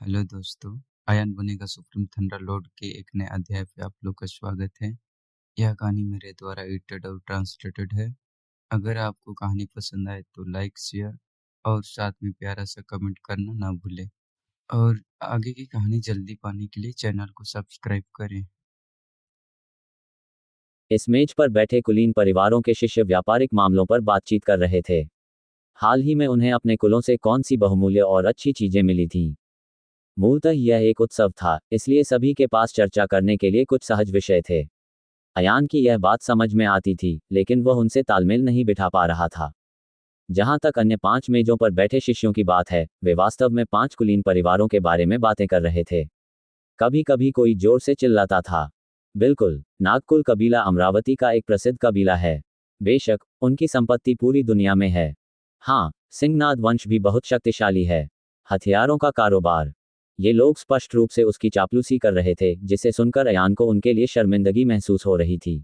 Hello दोस्तों, ion बनेगा supreme थंडरलॉर्ड के एक नए अध्याय पे आप लोग का स्वागत है। यह कहानी मेरे द्वारा एडिटेड और ट्रांसलेटेड है। अगर आपको कहानी पसंद आए तो लाइक, शेयर और साथ में प्यारा सा कमेंट करना ना भूलें। और आगे की कहानी जल्दी पाने के लिए चैनल को सब्सक्राइब करें। इस मेज पर बैठे कुलीन परिवारों के शिष्य व्यापारिक मामलों पर बातचीत कर रहे थे। हाल ही में उन्हें अपने कुलों से कौन सी बहुमूल्य और अच्छी चीजें मिली थीं। मूलतः यह एक उत्सव था, इसलिए सभी के पास चर्चा करने के लिए कुछ सहज विषय थे। अयान की यह बात समझ में आती थी, लेकिन वह उनसे तालमेल नहीं बिठा पा रहा था। जहां तक अन्य 5 मेजों पर बैठे शिष्यों की बात है, वे वास्तव में 5 कुलीन परिवारों के बारे में बातें कर रहे थे। कभी कभी कोई जोर से चिल्लाता था, बिल्कुल, नागकुल कबीला अमरावती का एक प्रसिद्ध कबीला है। बेशक, उनकी संपत्ति पूरी दुनिया में है। हाँ, सिंहनाद वंश भी बहुत शक्तिशाली है। हथियारों का कारोबार। ये लोग स्पष्ट रूप से उसकी चापलूसी कर रहे थे, जिसे सुनकर अयान को उनके लिए शर्मिंदगी महसूस हो रही थी।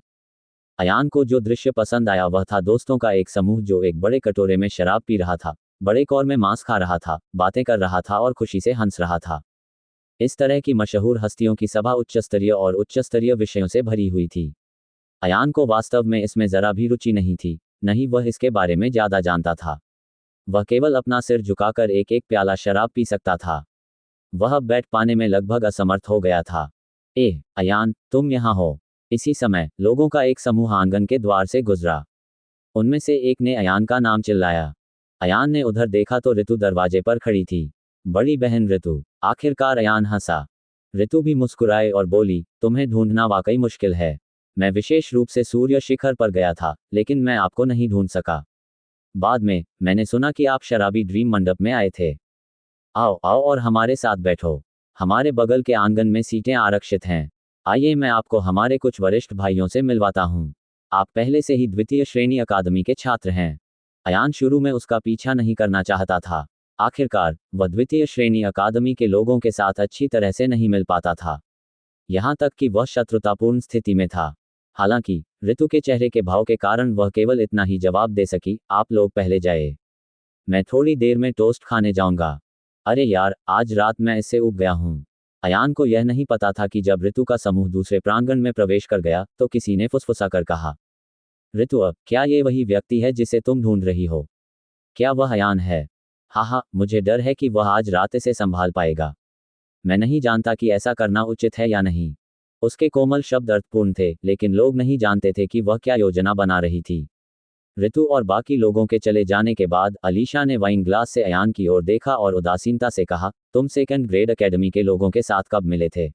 अयान को जो दृश्य पसंद आया वह था दोस्तों का एक समूह जो एक बड़े कटोरे में शराब पी रहा था, बड़े कौर में मांस खा रहा था, बातें कर रहा था और खुशी से हंस रहा था। इस तरह की मशहूर हस्तियों की सभा उच्चस्तरीय विषयों से भरी हुई थी। अयान को वास्तव में इसमें जरा भी रुचि नहीं थी, नहीं वह इसके बारे में ज्यादा जानता था। वह केवल अपना सिर झुकाकर एक एक प्याला शराब पी सकता था। वह अब बैठ पाने में लगभग असमर्थ हो गया था। अयान, तुम यहाँ हो। इसी समय लोगों का एक समूह आंगन के द्वार से गुजरा। उनमें से एक ने अयान का नाम चिल्लाया। अयान ने उधर देखा तो ऋतु दरवाजे पर खड़ी थी। बड़ी बहन ऋतु। आखिरकार अयान हंसा। ऋतु भी मुस्कुराए और बोली, तुम्हें ढूंढना वाकई मुश्किल है। मैं विशेष रूप से सूर्य शिखर पर गया था, लेकिन मैं आपको नहीं ढूंढ सका। बाद में मैंने सुना कि आप शराबी ड्रीम मंडप में आए थे। आओ आओ और हमारे साथ बैठो। हमारे बगल के आंगन में सीटें आरक्षित हैं। आइए मैं आपको हमारे कुछ वरिष्ठ भाइयों से मिलवाता हूँ। आप पहले से ही द्वितीय श्रेणी अकादमी के छात्र हैं। अयान शुरू में उसका पीछा नहीं करना चाहता था। आखिरकार वह द्वितीय श्रेणी अकादमी के लोगों के साथ अच्छी तरह से नहीं मिल पाता था। यहां तक कि वह शत्रुतापूर्ण स्थिति में था। हालांकि ऋतु के चेहरे के भाव के कारण वह केवल इतना ही जवाब दे सकी, आप लोग पहले जाए, मैं थोड़ी देर में टोस्ट खाने जाऊंगा। अरे यार, आज रात मैं इससे ऊब गया हूं। अयान को यह नहीं पता था कि जब ऋतु का समूह दूसरे प्रांगण में प्रवेश कर गया तो किसी ने फुसफुसा कर कहा, ऋतु, क्या ये वही व्यक्ति है जिसे तुम ढूंढ रही हो? क्या वह अयान है? हाँ, मुझे डर है कि वह आज रात इसे संभाल पाएगा। मैं नहीं जानता कि ऐसा करना उचित है या नहीं। उसके कोमल शब्द अर्थपूर्ण थे, लेकिन लोग नहीं जानते थे कि वह क्या योजना बना रही थी। ऋतु और बाकी लोगों के चले जाने के बाद अलीशा ने वाइन ग्लास से अयान की ओर देखा और उदासीनता से कहा, तुम सेकंड ग्रेड एकेडमी के लोगों के साथ कब मिले थे?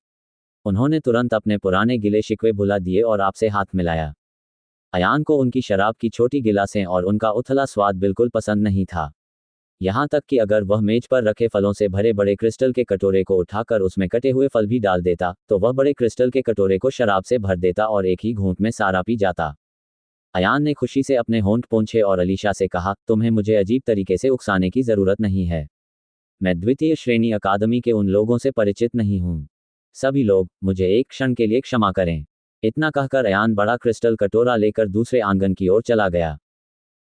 उन्होंने तुरंत अपने पुराने गिले शिकवे भुला दिए और आपसे हाथ मिलाया। अयान को उनकी शराब की छोटी गिलासें और उनका उथला स्वाद बिल्कुल पसंद नहीं था। यहाँ तक कि अगर वह मेज पर रखे फलों से भरे बड़े क्रिस्टल के कटोरे को उठाकर उसमें कटे हुए फल भी डाल देता, तो वह बड़े क्रिस्टल के कटोरे को शराब से भर देता और एक ही घूंट में सारा पी जाता। अयान ने खुशी से अपने होंठ पोंछे और अलीशा से कहा, तुम्हें मुझे अजीब तरीके से उकसाने की जरूरत नहीं है। मैं द्वितीय श्रेणी अकादमी के उन लोगों से परिचित नहीं हूँ। सभी लोग, मुझे एक क्षण के लिए क्षमा करें। इतना कहकर अयान बड़ा क्रिस्टल कटोरा लेकर दूसरे आंगन की ओर चला गया।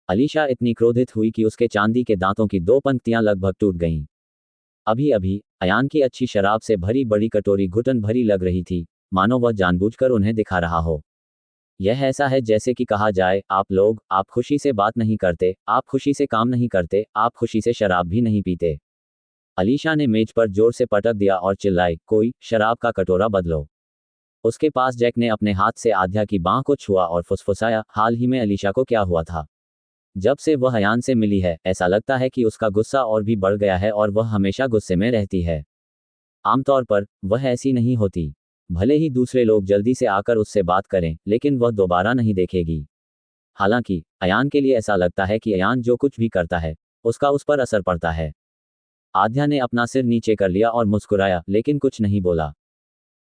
अलीशा इतनी क्रोधित हुई कि उसके चांदी के दांतों की 2 पंक्तियां लगभग टूट गईं। अभी अभी अयान की अच्छी शराब से भरी बड़ी कटोरी घुटन भरी लग रही थी, मानो वह जानबूझकर उन्हें दिखा रहा हो। यह ऐसा है जैसे कि कहा जाए, आप लोग, आप खुशी से बात नहीं करते, आप खुशी से काम नहीं करते, आप खुशी से शराब भी नहीं पीते। अलीशा ने मेज पर जोर से पटक दिया और चिल्लाई, कोई शराब का कटोरा बदलो। उसके पास जैक ने अपने हाथ से आध्या की बांह को छुआ और फुसफुसाया, हाल ही में अलीशा को क्या हुआ था? जब से वह अयान से मिली है, ऐसा लगता है कि उसका गुस्सा और भी बढ़ गया है और वह हमेशा गुस्से में रहती है। आमतौर पर वह ऐसी नहीं होती। भले ही दूसरे लोग जल्दी से आकर उससे बात करें, लेकिन वह दोबारा नहीं देखेगी। हालांकि अयान के लिए ऐसा लगता है कि अयान जो कुछ भी करता है, उसका उस पर असर पड़ता है। आध्या ने अपना सिर नीचे कर लिया और मुस्कुराया, लेकिन कुछ नहीं बोला।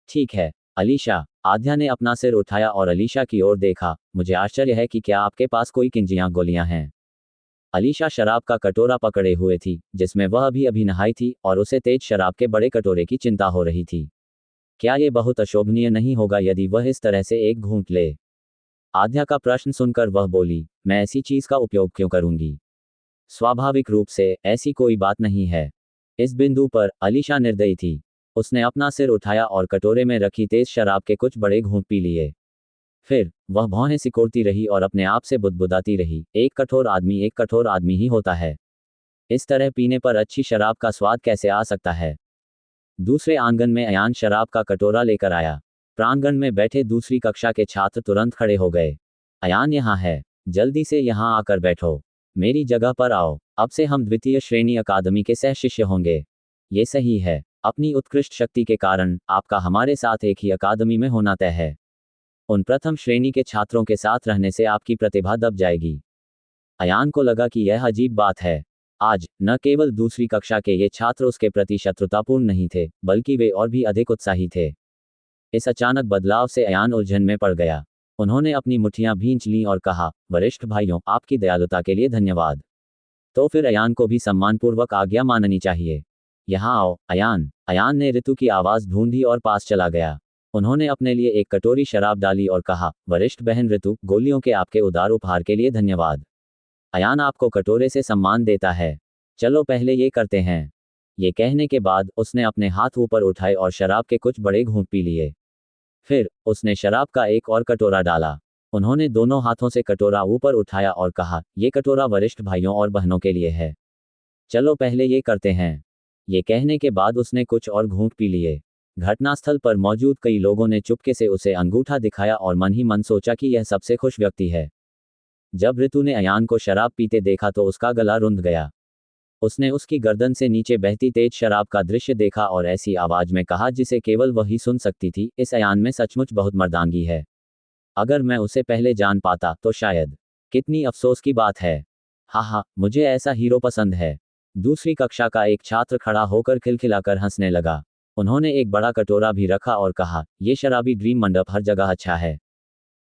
ठीक है, अलीशा। आध्या ने अपना सिर उठाया और अलीशा की ओर देखा, मुझे आश्चर्य है कि क्या आपके पास कोई किंजियां गोलियां हैं? अलीशा शराब का कटोरा पकड़े हुए थी, जिसमें वह अभी अभी नहाई थी, और उसे तेज शराब के बड़े कटोरे की चिंता हो रही थी। क्या ये बहुत अशोभनीय नहीं होगा यदि वह इस तरह से एक घूंट ले? आध्या का प्रश्न सुनकर वह बोली, मैं ऐसी चीज का उपयोग क्यों करूंगी? स्वाभाविक रूप से ऐसी कोई बात नहीं है। इस बिंदु पर अलीशा निर्दयी थी। उसने अपना सिर उठाया और कटोरे में रखी तेज शराब के कुछ बड़े घूंट पी लिए। फिर वह भौहें सिकोड़ती रही और अपने आप से बुदबुदाती रही, एक कठोर आदमी ही होता है। इस तरह पीने पर अच्छी शराब का स्वाद कैसे आ सकता है। दूसरे आंगन में अयान शराब का कटोरा लेकर आया। प्रांगण में बैठे दूसरी कक्षा के छात्र तुरंत खड़े हो गए। अयान यहाँ है, जल्दी से यहाँ आकर बैठो, मेरी जगह पर आओ, अब से हम द्वितीय श्रेणी अकादमी के सह शिष्य होंगे। ये सही है, अपनी उत्कृष्ट शक्ति के कारण आपका हमारे साथ एक ही अकादमी में होना तय है। उन प्रथम श्रेणी के छात्रों के साथ रहने से आपकी प्रतिभा दब जाएगी। अयान को लगा कि यह अजीब बात है। आज न केवल दूसरी कक्षा के ये छात्र उसके प्रति शत्रुतापूर्ण नहीं थे, बल्कि वे और भी अधिक उत्साही थे। इस अचानक बदलाव से अयान उलझन में पड़ गया। उन्होंने अपनी मुट्ठियां भींच लीं और कहा, वरिष्ठ भाइयों, आपकी दयालुता के लिए धन्यवाद। तो फिर अयान को भी सम्मानपूर्वक आज्ञा माननी चाहिए। यहाँ आओ, अयान। अयान ने ऋतु की आवाज़ ढूंढी और पास चला गया। उन्होंने अपने लिए एक कटोरी शराब डाली और कहा, वरिष्ठ बहन ऋतु, गोलियों के आपके उदार उपहार के लिए धन्यवाद। अयान आपको कटोरे से सम्मान देता है। चलो पहले ये करते हैं। ये कहने के बाद उसने अपने हाथ ऊपर उठाए और शराब के कुछ बड़े घूंट पी लिए। फिर उसने शराब का एक और कटोरा डाला। उन्होंने दोनों हाथों से कटोरा ऊपर उठाया और कहा, ये कटोरा वरिष्ठ भाइयों और बहनों के लिए है। चलो पहले ये करते हैं। ये कहने के बाद उसने कुछ और घूंट पी लिए। घटनास्थल पर मौजूद कई लोगों ने चुपके से उसे अंगूठा दिखाया और मन ही मन सोचा कि यह सबसे खुश व्यक्ति है। जब ऋतु ने अयान को शराब पीते देखा तो उसका गला रुंध गया। उसने उसकी गर्दन से नीचे बहती तेज शराब का दृश्य देखा और ऐसी आवाज में कहा जिसे केवल वही सुन सकती थी, इस अयान में सचमुच बहुत मर्दानगी है। अगर मैं उसे पहले जान पाता तो शायद। कितनी अफसोस की बात है। हाँ, मुझे ऐसा हीरो पसंद है। दूसरी कक्षा का एक छात्र खड़ा होकर खिलखिलाकर हंसने लगा। उन्होंने एक बड़ा कटोरा भी रखा और कहा, ये शराबी ड्रीम मंडप हर जगह अच्छा है।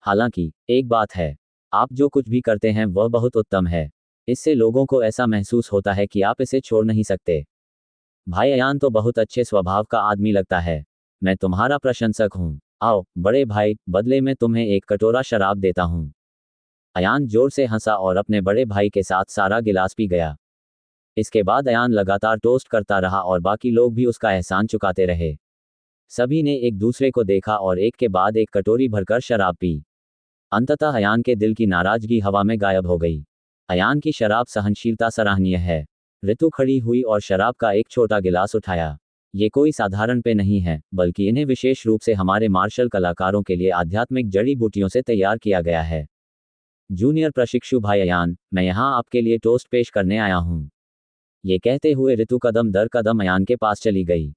हालांकि एक बात है, आप जो कुछ भी करते हैं वह बहुत उत्तम है। इससे लोगों को ऐसा महसूस होता है कि आप इसे छोड़ नहीं सकते। भाई अयान तो बहुत अच्छे स्वभाव का आदमी लगता है। मैं तुम्हारा प्रशंसक हूँ। आओ बड़े भाई, बदले में तुम्हें एक कटोरा शराब देता हूँ। अयान जोर से हंसा और अपने बड़े भाई के साथ सारा गिलास पी गया। इसके बाद अयान लगातार टोस्ट करता रहा और बाकी लोग भी उसका एहसान चुकाते रहे। सभी ने एक दूसरे को देखा और एक के बाद एक कटोरी भरकर शराब पी। अंततः अयान के दिल की नाराजगी हवा में गायब हो गई। अयान की शराब सहनशीलता सराहनीय है। ऋतु खड़ी हुई और शराब का एक छोटा गिलास उठाया। ये कोई साधारण पेय नहीं है, बल्कि इन्हें विशेष रूप से हमारे मार्शल कलाकारों के लिए आध्यात्मिक जड़ी बूटियों से तैयार किया गया है। जूनियर प्रशिक्षु भाई अयान, मैं यहाँ आपके लिए टोस्ट पेश करने आया हूँ। ये कहते हुए ऋतु कदम दर कदम अयान के पास चली गई।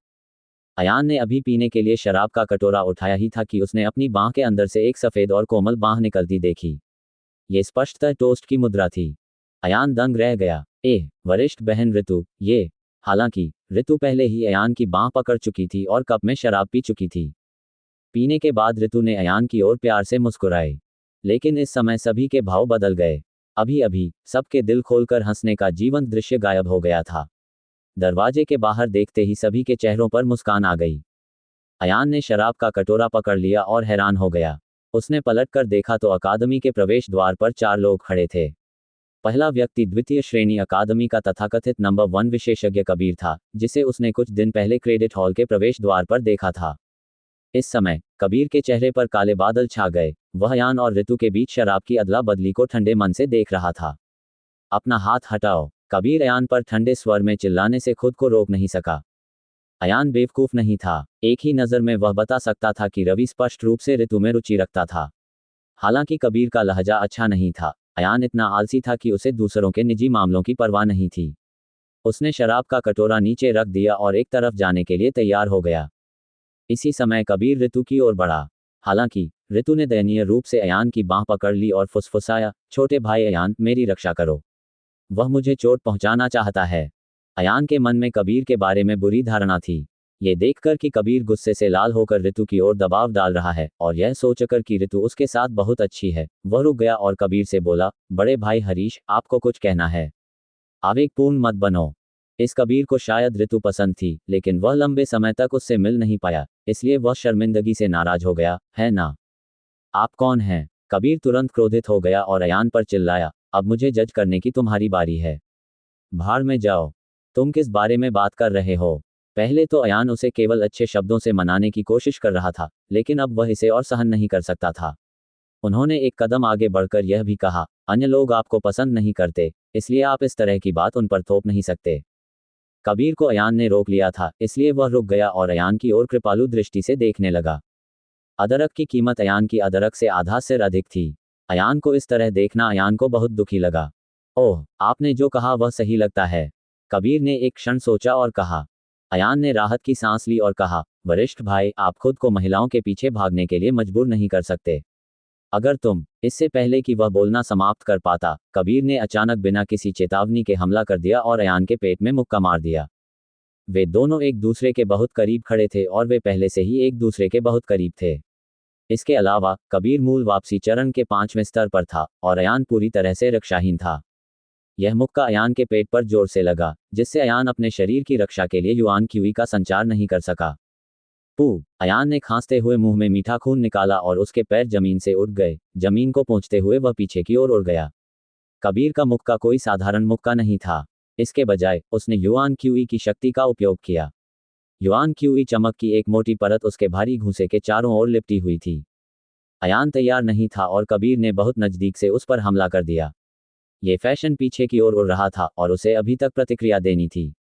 अयान ने अभी पीने के लिए शराब का कटोरा उठाया ही था कि उसने अपनी बांह के अंदर से एक सफ़ेद और कोमल बांह निकलती देखी। ये स्पष्टतः टोस्ट की मुद्रा थी। अयान दंग रह गया। वरिष्ठ बहन ऋतु, ये। हालांकि ऋतु पहले ही अयान की बांह पकड़ चुकी थी और कप में शराब पी चुकी थी। पीने के बाद ऋतु ने अयान की ओर प्यार से मुस्कुराए। लेकिन इस समय सभी के भाव बदल गए। अभी अभी सबके दिल खोलकर हंसने का जीवंत दृश्य गायब हो गया था। दरवाजे के बाहर देखते ही सभी के चेहरों पर मुस्कान आ गई। अयान ने शराब का कटोरा पकड़ लिया और हैरान हो गया। उसने पलटकर देखा तो अकादमी के प्रवेश द्वार पर 4 लोग खड़े थे। पहला व्यक्ति द्वितीय श्रेणी अकादमी का तथाकथित नंबर 1 विशेषज्ञ कबीर था, जिसे उसने कुछ दिन पहले क्रेडिट हॉल के प्रवेश द्वार पर देखा था। इस समय कबीर के चेहरे पर काले बादल छा गए। वह अयान और ऋतु के बीच शराब की अदला बदली को ठंडे मन से देख रहा था। अपना हाथ हटाओ, कबीर अयान पर ठंडे स्वर में चिल्लाने से खुद को रोक नहीं सका। अयान बेवकूफ नहीं था। एक ही नज़र में वह बता सकता था कि रवि स्पष्ट रूप से ऋतु में रुचि रखता था। हालांकि कबीर का लहजा अच्छा नहीं था। अयान इतना आलसी था कि उसे दूसरों के निजी मामलों की परवाह नहीं थी। उसने शराब का कटोरा नीचे रख दिया और एक तरफ जाने के लिए तैयार हो गया। इसी समय कबीर ऋतु की ओर बढ़ा। हालांकि ऋतु ने दयनीय रूप से अयान की बांह पकड़ ली और फुसफुसाया, छोटे भाई अयान, मेरी रक्षा करो। वह मुझे चोट पहुंचाना चाहता है। अयान के मन में कबीर के बारे में बुरी धारणा थी। ये देखकर कि कबीर गुस्से से लाल होकर ऋतु की ओर दबाव डाल रहा है और यह सोचकर कि ऋतु उसके साथ बहुत अच्छी है, वह रुक गया और कबीर से बोला, बड़े भाई हरीश, आपको कुछ कहना है? आवेगपूर्ण मत बनो। इस कबीर को शायद ऋतु पसंद थी, लेकिन वह लंबे समय तक उससे मिल नहीं पाया, इसलिए वह शर्मिंदगी से नाराज हो गया, है ना? आप कौन हैं? कबीर तुरंत क्रोधित हो गया और अयान पर चिल्लाया, अब मुझे जज करने की तुम्हारी बारी है। भाड़ में जाओ। तुम किस बारे में बात कर रहे हो? पहले तो अयान उसे केवल अच्छे शब्दों से मनाने की कोशिश कर रहा था, लेकिन अब वह इसे और सहन नहीं कर सकता था। उन्होंने एक कदम आगे बढ़कर यह भी कहा, अन्य लोग आपको पसंद नहीं करते, इसलिए आप इस तरह की बात उन पर थोप नहीं सकते। कबीर को अयान ने रोक लिया था, इसलिए वह रुक गया और अयान की ओर कृपालु दृष्टि से देखने लगा। अदरक की कीमत अयान की अदरक से आधा सिर अधिक थी। अयान को इस तरह देखना अयान को बहुत दुखी लगा। ओह, आपने जो कहा वह सही लगता है। कबीर ने एक क्षण सोचा और कहा। अयान ने राहत की सांस ली और कहा, वरिष्ठ भाई, आप खुद को महिलाओं के पीछे भागने के लिए मजबूर नहीं कर सकते। अगर तुम, इससे पहले कि वह बोलना समाप्त कर पाता, कबीर ने अचानक बिना किसी चेतावनी के हमला कर दिया और अयान के पेट में मुक्का मार दिया। वे दोनों एक दूसरे के बहुत करीब खड़े थे और वे पहले से ही एक दूसरे के बहुत करीब थे। इसके अलावा कबीर मूल वापसी चरण के 5वें स्तर पर था और अयान पूरी तरह से रक्षाहीन था। यह मुक्का अयान के पेट पर जोर से लगा, जिससे अयान अपने शरीर की रक्षा के लिए युआन क्यूई का संचार नहीं कर सका। पू, अयान ने खांसते हुए मुंह में मीठा खून निकाला और उसके पैर जमीन से उठ गए। जमीन को पहुंचते हुए वह पीछे की ओर उड़ गया। कबीर का मुक्का कोई साधारण मुक्का नहीं था। इसके बजाय उसने युआन क्यूई की शक्ति का उपयोग किया। युआन क्यूई चमक की एक मोटी परत उसके भारी घूंसे के चारों ओर लिपटी हुई थी। अयान तैयार नहीं था और कबीर ने बहुत नजदीक से उस पर हमला कर दिया। ये फैशन पीछे की ओर उड़ रहा था और उसे अभी तक प्रतिक्रिया देनी थी।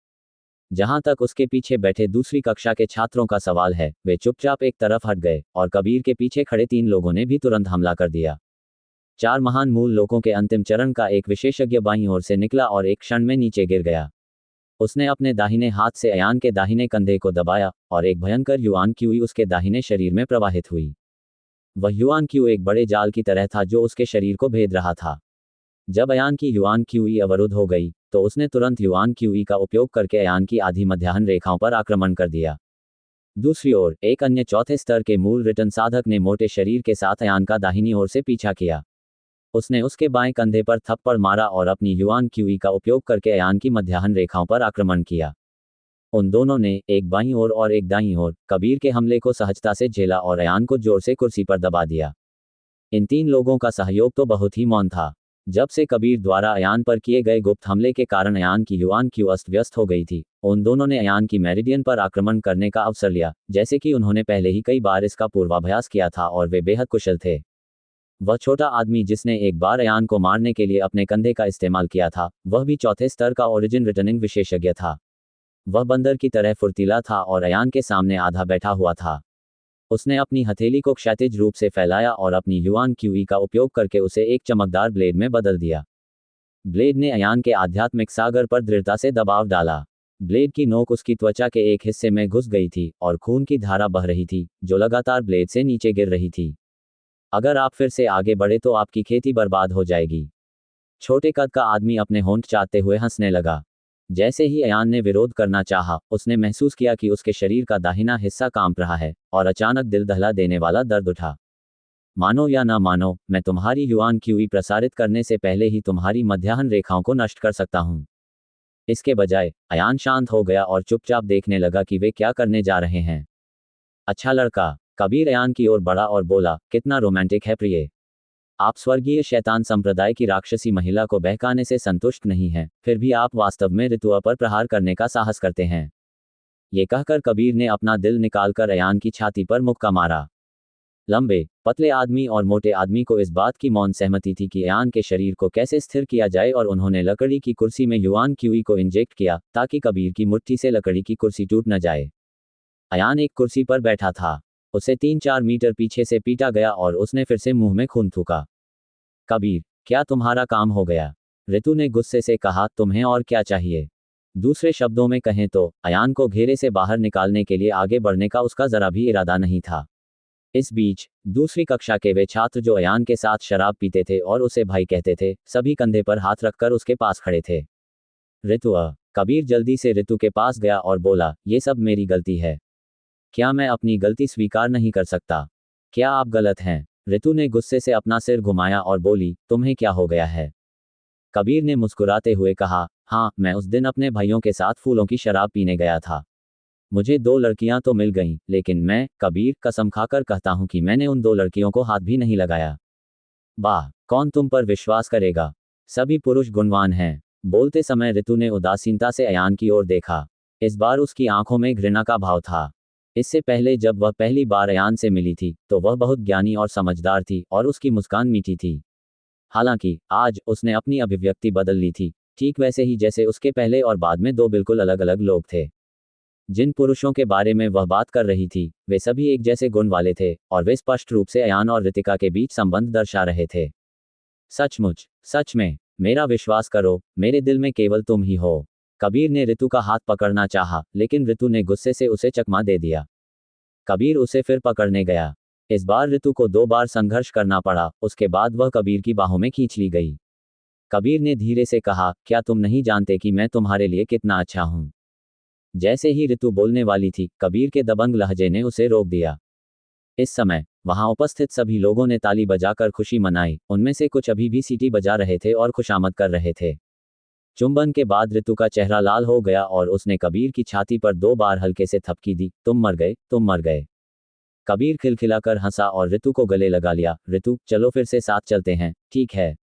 जहां तक उसके पीछे बैठे दूसरी कक्षा के छात्रों का सवाल है, वे चुपचाप एक तरफ हट गए और कबीर के पीछे खड़े 3 लोगों ने भी तुरंत हमला कर दिया। 4 महान मूल लोगों के अंतिम चरण का एक विशेषज्ञ बाईं ओर से निकला और एक क्षण में नीचे गिर गया। उसने अपने दाहिने हाथ से अयान के दाहिने कंधे को दबाया और एक भयंकर युआन क्यूई उसके दाहिने शरीर में प्रवाहित हुई। वह युआन क्यू एक बड़े जाल की तरह था जो उसके शरीर को भेद रहा था। जब अयान की युआन क्यूई अवरुद्ध हो गई, तो उसने तुरंत युआन क्यूई का उपयोग करके अयान की आधी मध्याह्न रेखाओं पर आक्रमण कर दिया। दूसरी ओर, एक अन्य चौथे स्तर के मूल रिटर्न साधक ने मोटे शरीर के साथ अयान का दाहिनी ओर से पीछा किया। उसने उसके बाएं कंधे पर थप्पड़ मारा और अपनी युआन क्यूई का उपयोग करके अयान की मध्याह्न रेखाओं पर आक्रमण किया। उन दोनों ने, एक बाईं ओर और एक दाईं ओर, कबीर के हमले को सहजता से झेला और अयान को जोर से कुर्सी पर दबा दिया। इन 3 लोगों का सहयोग तो बहुत ही मौन था। जब से कबीर द्वारा अयान पर किए गए गुप्त हमले के कारण अयान की युआन क्यू अस्त व्यस्त हो गई थी, उन दोनों ने अयान की मेरिडियन पर आक्रमण करने का अवसर लिया, जैसे कि उन्होंने पहले ही कई बार इसका पूर्वाभ्यास किया था और वे बेहद कुशल थे। वह छोटा आदमी जिसने एक बार अयान को मारने के लिए अपने कंधे का इस्तेमाल किया था, वह भी चौथे स्तर का ओरिजिन रिटर्निंग विशेषज्ञ था। वह बंदर की तरह फुर्तीला था और अयान के सामने आधा बैठा हुआ था। उसने अपनी हथेली को क्षैतिज रूप से फैलाया और अपनी युआन क्यूई का उपयोग करके उसे एक चमकदार ब्लेड में बदल दिया। ब्लेड ने अयान के आध्यात्मिक सागर पर दृढ़ता से दबाव डाला। ब्लेड की नोक उसकी त्वचा के एक हिस्से में घुस गई थी और खून की धारा बह रही थी, जो लगातार ब्लेड से नीचे गिर रही थी। अगर आप फिर से आगे बढ़े तो आपकी खेती बर्बाद हो जाएगी। छोटे कद का आदमी अपने होंठ चाटते हुए हंसने लगा। जैसे ही अयान ने विरोध करना चाहा, उसने महसूस किया कि उसके शरीर का दाहिना हिस्सा कांप रहा है और अचानक दिल दहला देने वाला दर्द उठा। मानो या ना मानो, मैं तुम्हारी युआन क्यूई प्रसारित करने से पहले ही तुम्हारी मध्याह्न रेखाओं को नष्ट कर सकता हूं। इसके बजाय अयान शांत हो गया और चुपचाप देखने लगा कि वे क्या करने जा रहे हैं। अच्छा लड़का, कबीर अयान की ओर बढ़ा और बोला, कितना रोमांटिक है प्रिय। आप स्वर्गीय शैतान संप्रदाय की राक्षसी महिला को बहकाने से संतुष्ट नहीं हैं, फिर भी आप वास्तव में ऋतुआ पर प्रहार करने का साहस करते हैं। ये कहकर कबीर ने अपना दिल निकालकर अयान की छाती पर मुक्का मारा। लंबे, पतले आदमी और मोटे आदमी को इस बात की मौन सहमति थी कि अयान के शरीर को कैसे स्थिर किया जाए और उन्होंने लकड़ी की कुर्सी में युआन क्यूई को इंजेक्ट किया, ताकि कबीर की मुट्ठी से लकड़ी की कुर्सी टूट न जाए। अयान एक कुर्सी पर बैठा था। उसे 3-4 मीटर पीछे से पीटा गया और उसने फिर से मुंह में खून थूका। कबीर, क्या तुम्हारा काम हो गया? ऋतु ने गुस्से से कहा, तुम्हें और क्या चाहिए? दूसरे शब्दों में कहें तो, अयान को घेरे से बाहर निकालने के लिए आगे बढ़ने का उसका जरा भी इरादा नहीं था। इस बीच, दूसरी कक्षा के वे छात्र जो अयान के साथ शराब पीते थे और उसे भाई कहते थे, सभी कंधे पर हाथ रखकर उसके पास खड़े थे। ऋतु, कबीर जल्दी से ऋतु के पास गया और बोला, ये सब मेरी गलती है। क्या मैं अपनी गलती स्वीकार नहीं कर सकता? क्या आप गलत हैं? ऋतु ने गुस्से से अपना सिर घुमाया और बोली, तुम्हें क्या हो गया है? कबीर ने मुस्कुराते हुए कहा, हाँ, मैं उस दिन अपने भाइयों के साथ फूलों की शराब पीने गया था। मुझे 2 लड़कियां तो मिल गईं, लेकिन मैं, कबीर, कसम खाकर कहता हूं कि मैंने उन 2 लड़कियों को हाथ भी नहीं लगाया। वाह, कौन तुम पर विश्वास करेगा? सभी पुरुष गुणवान हैं। बोलते समय ऋतु ने उदासीनता से अयान की ओर देखा। इस बार उसकी आंखों में घृणा का भाव था। इससे पहले जब वह पहली बार अयान से मिली थी तो वह बहुत ज्ञानी और समझदार थी और उसकी मुस्कान मीठी थी। हालांकि आज उसने अपनी अभिव्यक्ति बदल ली थी, ठीक वैसे ही जैसे उसके पहले और बाद में दो बिल्कुल अलग अलग लोग थे। जिन पुरुषों के बारे में वह बात कर रही थी वे सभी एक जैसे गुण वाले थे और वे स्पष्ट रूप से अयान और रितिका के बीच संबंध दर्शा रहे थे। सचमुच, सच में, मेरा विश्वास करो, मेरे दिल में केवल तुम ही हो। कबीर ने ऋतु का हाथ पकड़ना चाहा, लेकिन ऋतु ने गुस्से से उसे चकमा दे दिया। कबीर उसे फिर पकड़ने गया। इस बार ऋतु को 2 बार संघर्ष करना पड़ा, उसके बाद वह कबीर की बाहों में खींच ली गई। कबीर ने धीरे से कहा, क्या तुम नहीं जानते कि मैं तुम्हारे लिए कितना अच्छा हूं? जैसे ही ऋतु बोलने वाली थी, कबीर के दबंग लहजे ने उसे रोक दिया। इस समय वहां उपस्थित सभी लोगों ने ताली बजाकर खुशी मनाई, उनमें से कुछ अभी भी सीटी बजा रहे थे और खुशामद कर रहे थे। चुंबन के बाद ऋतु का चेहरा लाल हो गया और उसने कबीर की छाती पर 2 बार हल्के से थपकी दी। तुम मर गए, तुम मर गए। कबीर खिलखिलाकर हंसा और ऋतु को गले लगा लिया। ऋतु, चलो फिर से साथ चलते हैं, ठीक है?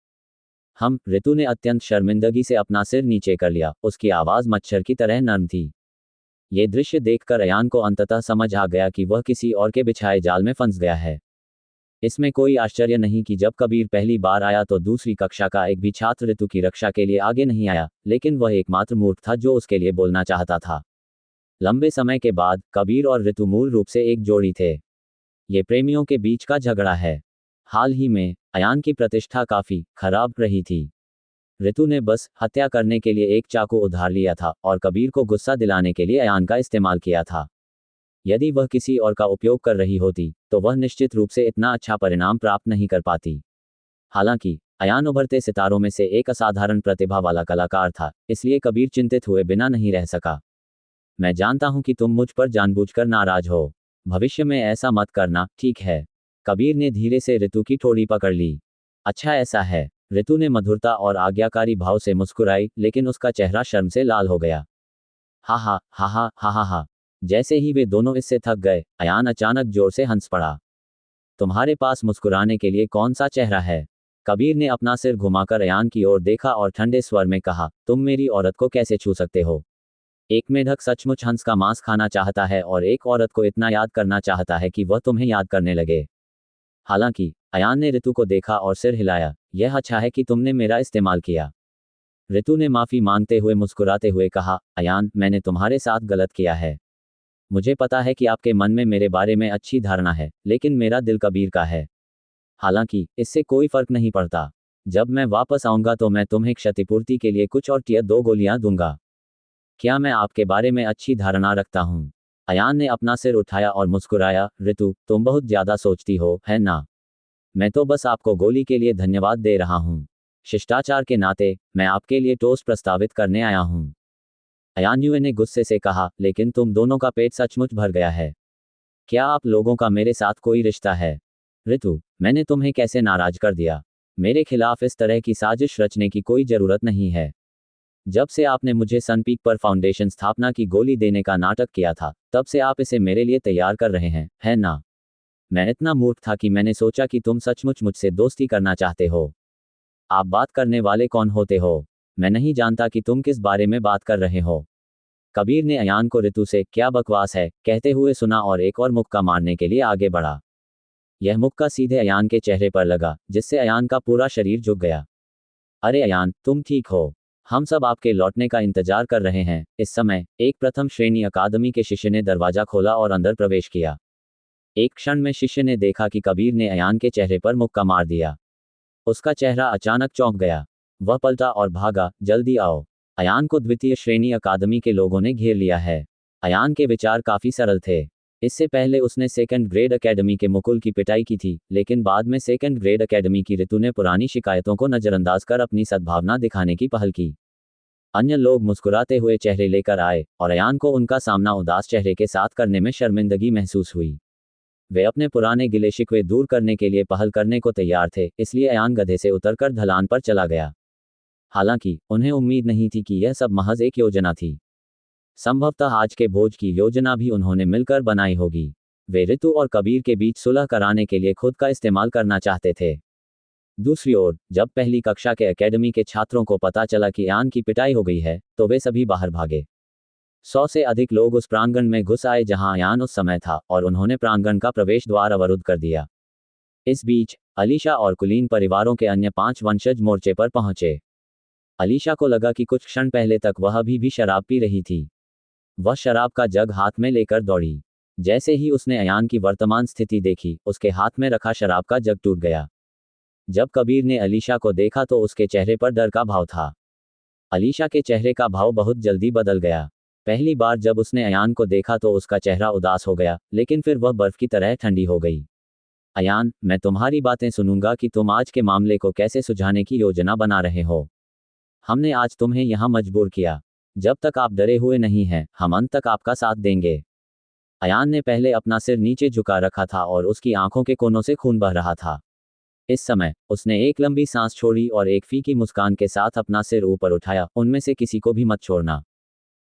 ऋतु ने अत्यंत शर्मिंदगी से अपना सिर नीचे कर लिया, उसकी आवाज मच्छर की तरह नर्म थी। ये दृश्य देखकर अयान को अंततः समझ आ गया कि वह किसी और के बिछाए जाल में फंस गया है। इसमें कोई आश्चर्य नहीं कि जब कबीर पहली बार आया तो दूसरी कक्षा का एक भी छात्र ऋतु की रक्षा के लिए आगे नहीं आया, लेकिन वह एकमात्र मूर्ख था जो उसके लिए बोलना चाहता था। लंबे समय के बाद कबीर और ऋतु मूल रूप से एक जोड़ी थे। ये प्रेमियों के बीच का झगड़ा है। हाल ही में अयान की प्रतिष्ठा काफी खराब रही थी। ऋतु ने बस हत्या करने के लिए एक चाकू उधार लिया था और कबीर को गुस्सा दिलाने के लिए अयान का इस्तेमाल किया था। यदि वह किसी और का उपयोग कर रही होती तो वह निश्चित रूप से इतना अच्छा परिणाम प्राप्त नहीं कर पाती। हालांकि अयान उभरते सितारों में से एक असाधारण प्रतिभा वाला कलाकार था, इसलिए कबीर चिंतित हुए बिना नहीं रह सका। मैं जानता हूं कि तुम मुझ पर जानबूझकर नाराज हो। भविष्य में ऐसा मत करना, ठीक है? कबीर ने धीरे से ऋतु की ठोड़ी पकड़ ली। अच्छा, ऐसा है। ऋतु ने मधुरता और आज्ञाकारी भाव से मुस्कुराई, लेकिन उसका चेहरा शर्म से लाल हो गया। हा हा हा हा हा हा हा। जैसे ही वे दोनों इससे थक गए, अयान अचानक जोर से हंस पड़ा। तुम्हारे पास मुस्कुराने के लिए कौन सा चेहरा है? कबीर ने अपना सिर घुमाकर अयान की ओर देखा और ठंडे स्वर में कहा, तुम मेरी औरत को कैसे छू सकते हो? एक मेढक सचमुच हंस का मांस खाना चाहता है और एक औरत को इतना याद करना चाहता है कि वह तुम्हें याद करने लगे। हालांकि अयान ने ऋतु को देखा और सिर हिलाया। यह अच्छा है कि तुमने मेरा इस्तेमाल किया। ऋतु ने माफी मांगते हुए मुस्कुराते हुए कहा, अयान, मैंने तुम्हारे साथ गलत किया है। मुझे पता है कि आपके मन में मेरे बारे में अच्छी धारणा है, लेकिन मेरा दिल कबीर का है। हालांकि इससे कोई फर्क नहीं पड़ता। जब मैं वापस आऊंगा तो मैं तुम्हें क्षतिपूर्ति के लिए कुछ और टियर 2 गोलियां दूंगा। क्या मैं आपके बारे में अच्छी धारणा रखता हूं? अयान ने अपना सिर उठाया और मुस्कुराया। ऋतु, तुम बहुत ज्यादा सोचती हो, है ना? मैं तो बस आपको गोली के लिए धन्यवाद दे रहा हूं। शिष्टाचार के नाते मैं आपके लिए टोस्ट प्रस्तावित करने आया हूं। अयान्युए ने गुस्से से कहा, लेकिन तुम दोनों का पेट सचमुच भर गया है। क्या आप लोगों का मेरे साथ कोई रिश्ता है? ऋतु, मैंने तुम्हें कैसे नाराज कर दिया? मेरे खिलाफ इस तरह की साजिश रचने की कोई जरूरत नहीं है। जब से आपने मुझे सनपीक पर फाउंडेशन स्थापना की गोली देने का नाटक किया था, तब से आप इसे मेरे लिए तैयार कर रहे हैं, है ना? मैं इतना मूर्ख था कि मैंने सोचा कि तुम सचमुच मुझसे दोस्ती करना चाहते हो। आप बात करने वाले कौन होते हो? मैं नहीं जानता कि तुम किस बारे में बात कर रहे हो। कबीर ने अयान को ऋतु से क्या बकवास है कहते हुए सुना और एक और मुक्का मारने के लिए आगे बढ़ा। यह मुक्का सीधे अयान के चेहरे पर लगा, जिससे अयान का पूरा शरीर झुक गया। अरे अयान, तुम ठीक हो? हम सब आपके लौटने का इंतजार कर रहे हैं। इस समय एक प्रथम श्रेणी अकादमी के शिष्य ने दरवाजा खोला और अंदर प्रवेश किया। एक क्षण में शिष्य ने देखा कि कबीर ने अयान के चेहरे पर मुक्का मार दिया। उसका चेहरा अचानक चौंक गया। वह पलटा और भागा, जल्दी आओ। अयान को द्वितीय श्रेणी अकादमी के लोगों ने घेर लिया है। अयान के विचार काफी सरल थे। इससे पहले उसने सेकंड ग्रेड एकेडमी के मुकुल की पिटाई की थी, लेकिन बाद में सेकंड ग्रेड एकेडमी की ऋतु ने पुरानी शिकायतों को नजरअंदाज कर अपनी सद्भावना दिखाने की पहल की। अन्य लोग मुस्कुराते हुए चेहरे लेकर आए और अयान को उनका सामना उदास चेहरे के साथ करने में शर्मिंदगी महसूस हुई। वे अपने पुराने गिले शिकवे दूर करने के लिए पहल करने को तैयार थे, इसलिए अयान गधे से उतरकर ढलान पर चला गया। हालांकि उन्हें उम्मीद नहीं थी कि यह सब महज एक योजना थी। संभवतः आज के भोज की योजना भी उन्होंने मिलकर बनाई होगी। वे ऋतु और कबीर के बीच सुलह कराने के लिए खुद का इस्तेमाल करना चाहते थे। दूसरी ओर जब पहली कक्षा के एकेडमी के छात्रों को पता चला कि अयान की पिटाई हो गई है तो वे सभी बाहर भागे। 100 से अधिक लोग उस प्रांगण में घुस आए जहां अयान उस समय था और उन्होंने प्रांगण का प्रवेश द्वार अवरुद्ध कर दिया। इस बीच अलीशा और कुलीन परिवारों के अन्य 5 वंशज मोर्चे पर पहुंचे। अलीशा को लगा कि कुछ क्षण पहले तक वह अभी भी शराब पी रही थी। वह शराब का जग हाथ में लेकर दौड़ी। जैसे ही उसने अयान की वर्तमान स्थिति देखी, उसके हाथ में रखा शराब का जग टूट गया। जब कबीर ने अलीशा को देखा तो उसके चेहरे पर डर का भाव था। अलीशा के चेहरे का भाव बहुत जल्दी बदल गया। पहली बार जब उसने अयान को देखा तो उसका चेहरा उदास हो गया, लेकिन फिर वह बर्फ की तरह ठंडी हो गई। अयान, मैं तुम्हारी बातें सुनूंगा कि तुम आज के मामले को कैसे सुलझाने की योजना बना रहे हो। हमने आज तुम्हें यहाँ मजबूर किया। जब तक आप डरे हुए नहीं हैं, हम अंत तक आपका साथ देंगे। अयान ने पहले अपना सिर नीचे झुका रखा था और उसकी आंखों के कोनों से खून बह रहा था। इस समय उसने एक लंबी सांस छोड़ी और एक फीकी मुस्कान के साथ अपना सिर ऊपर उठाया, उनमें से किसी को भी मत छोड़ना।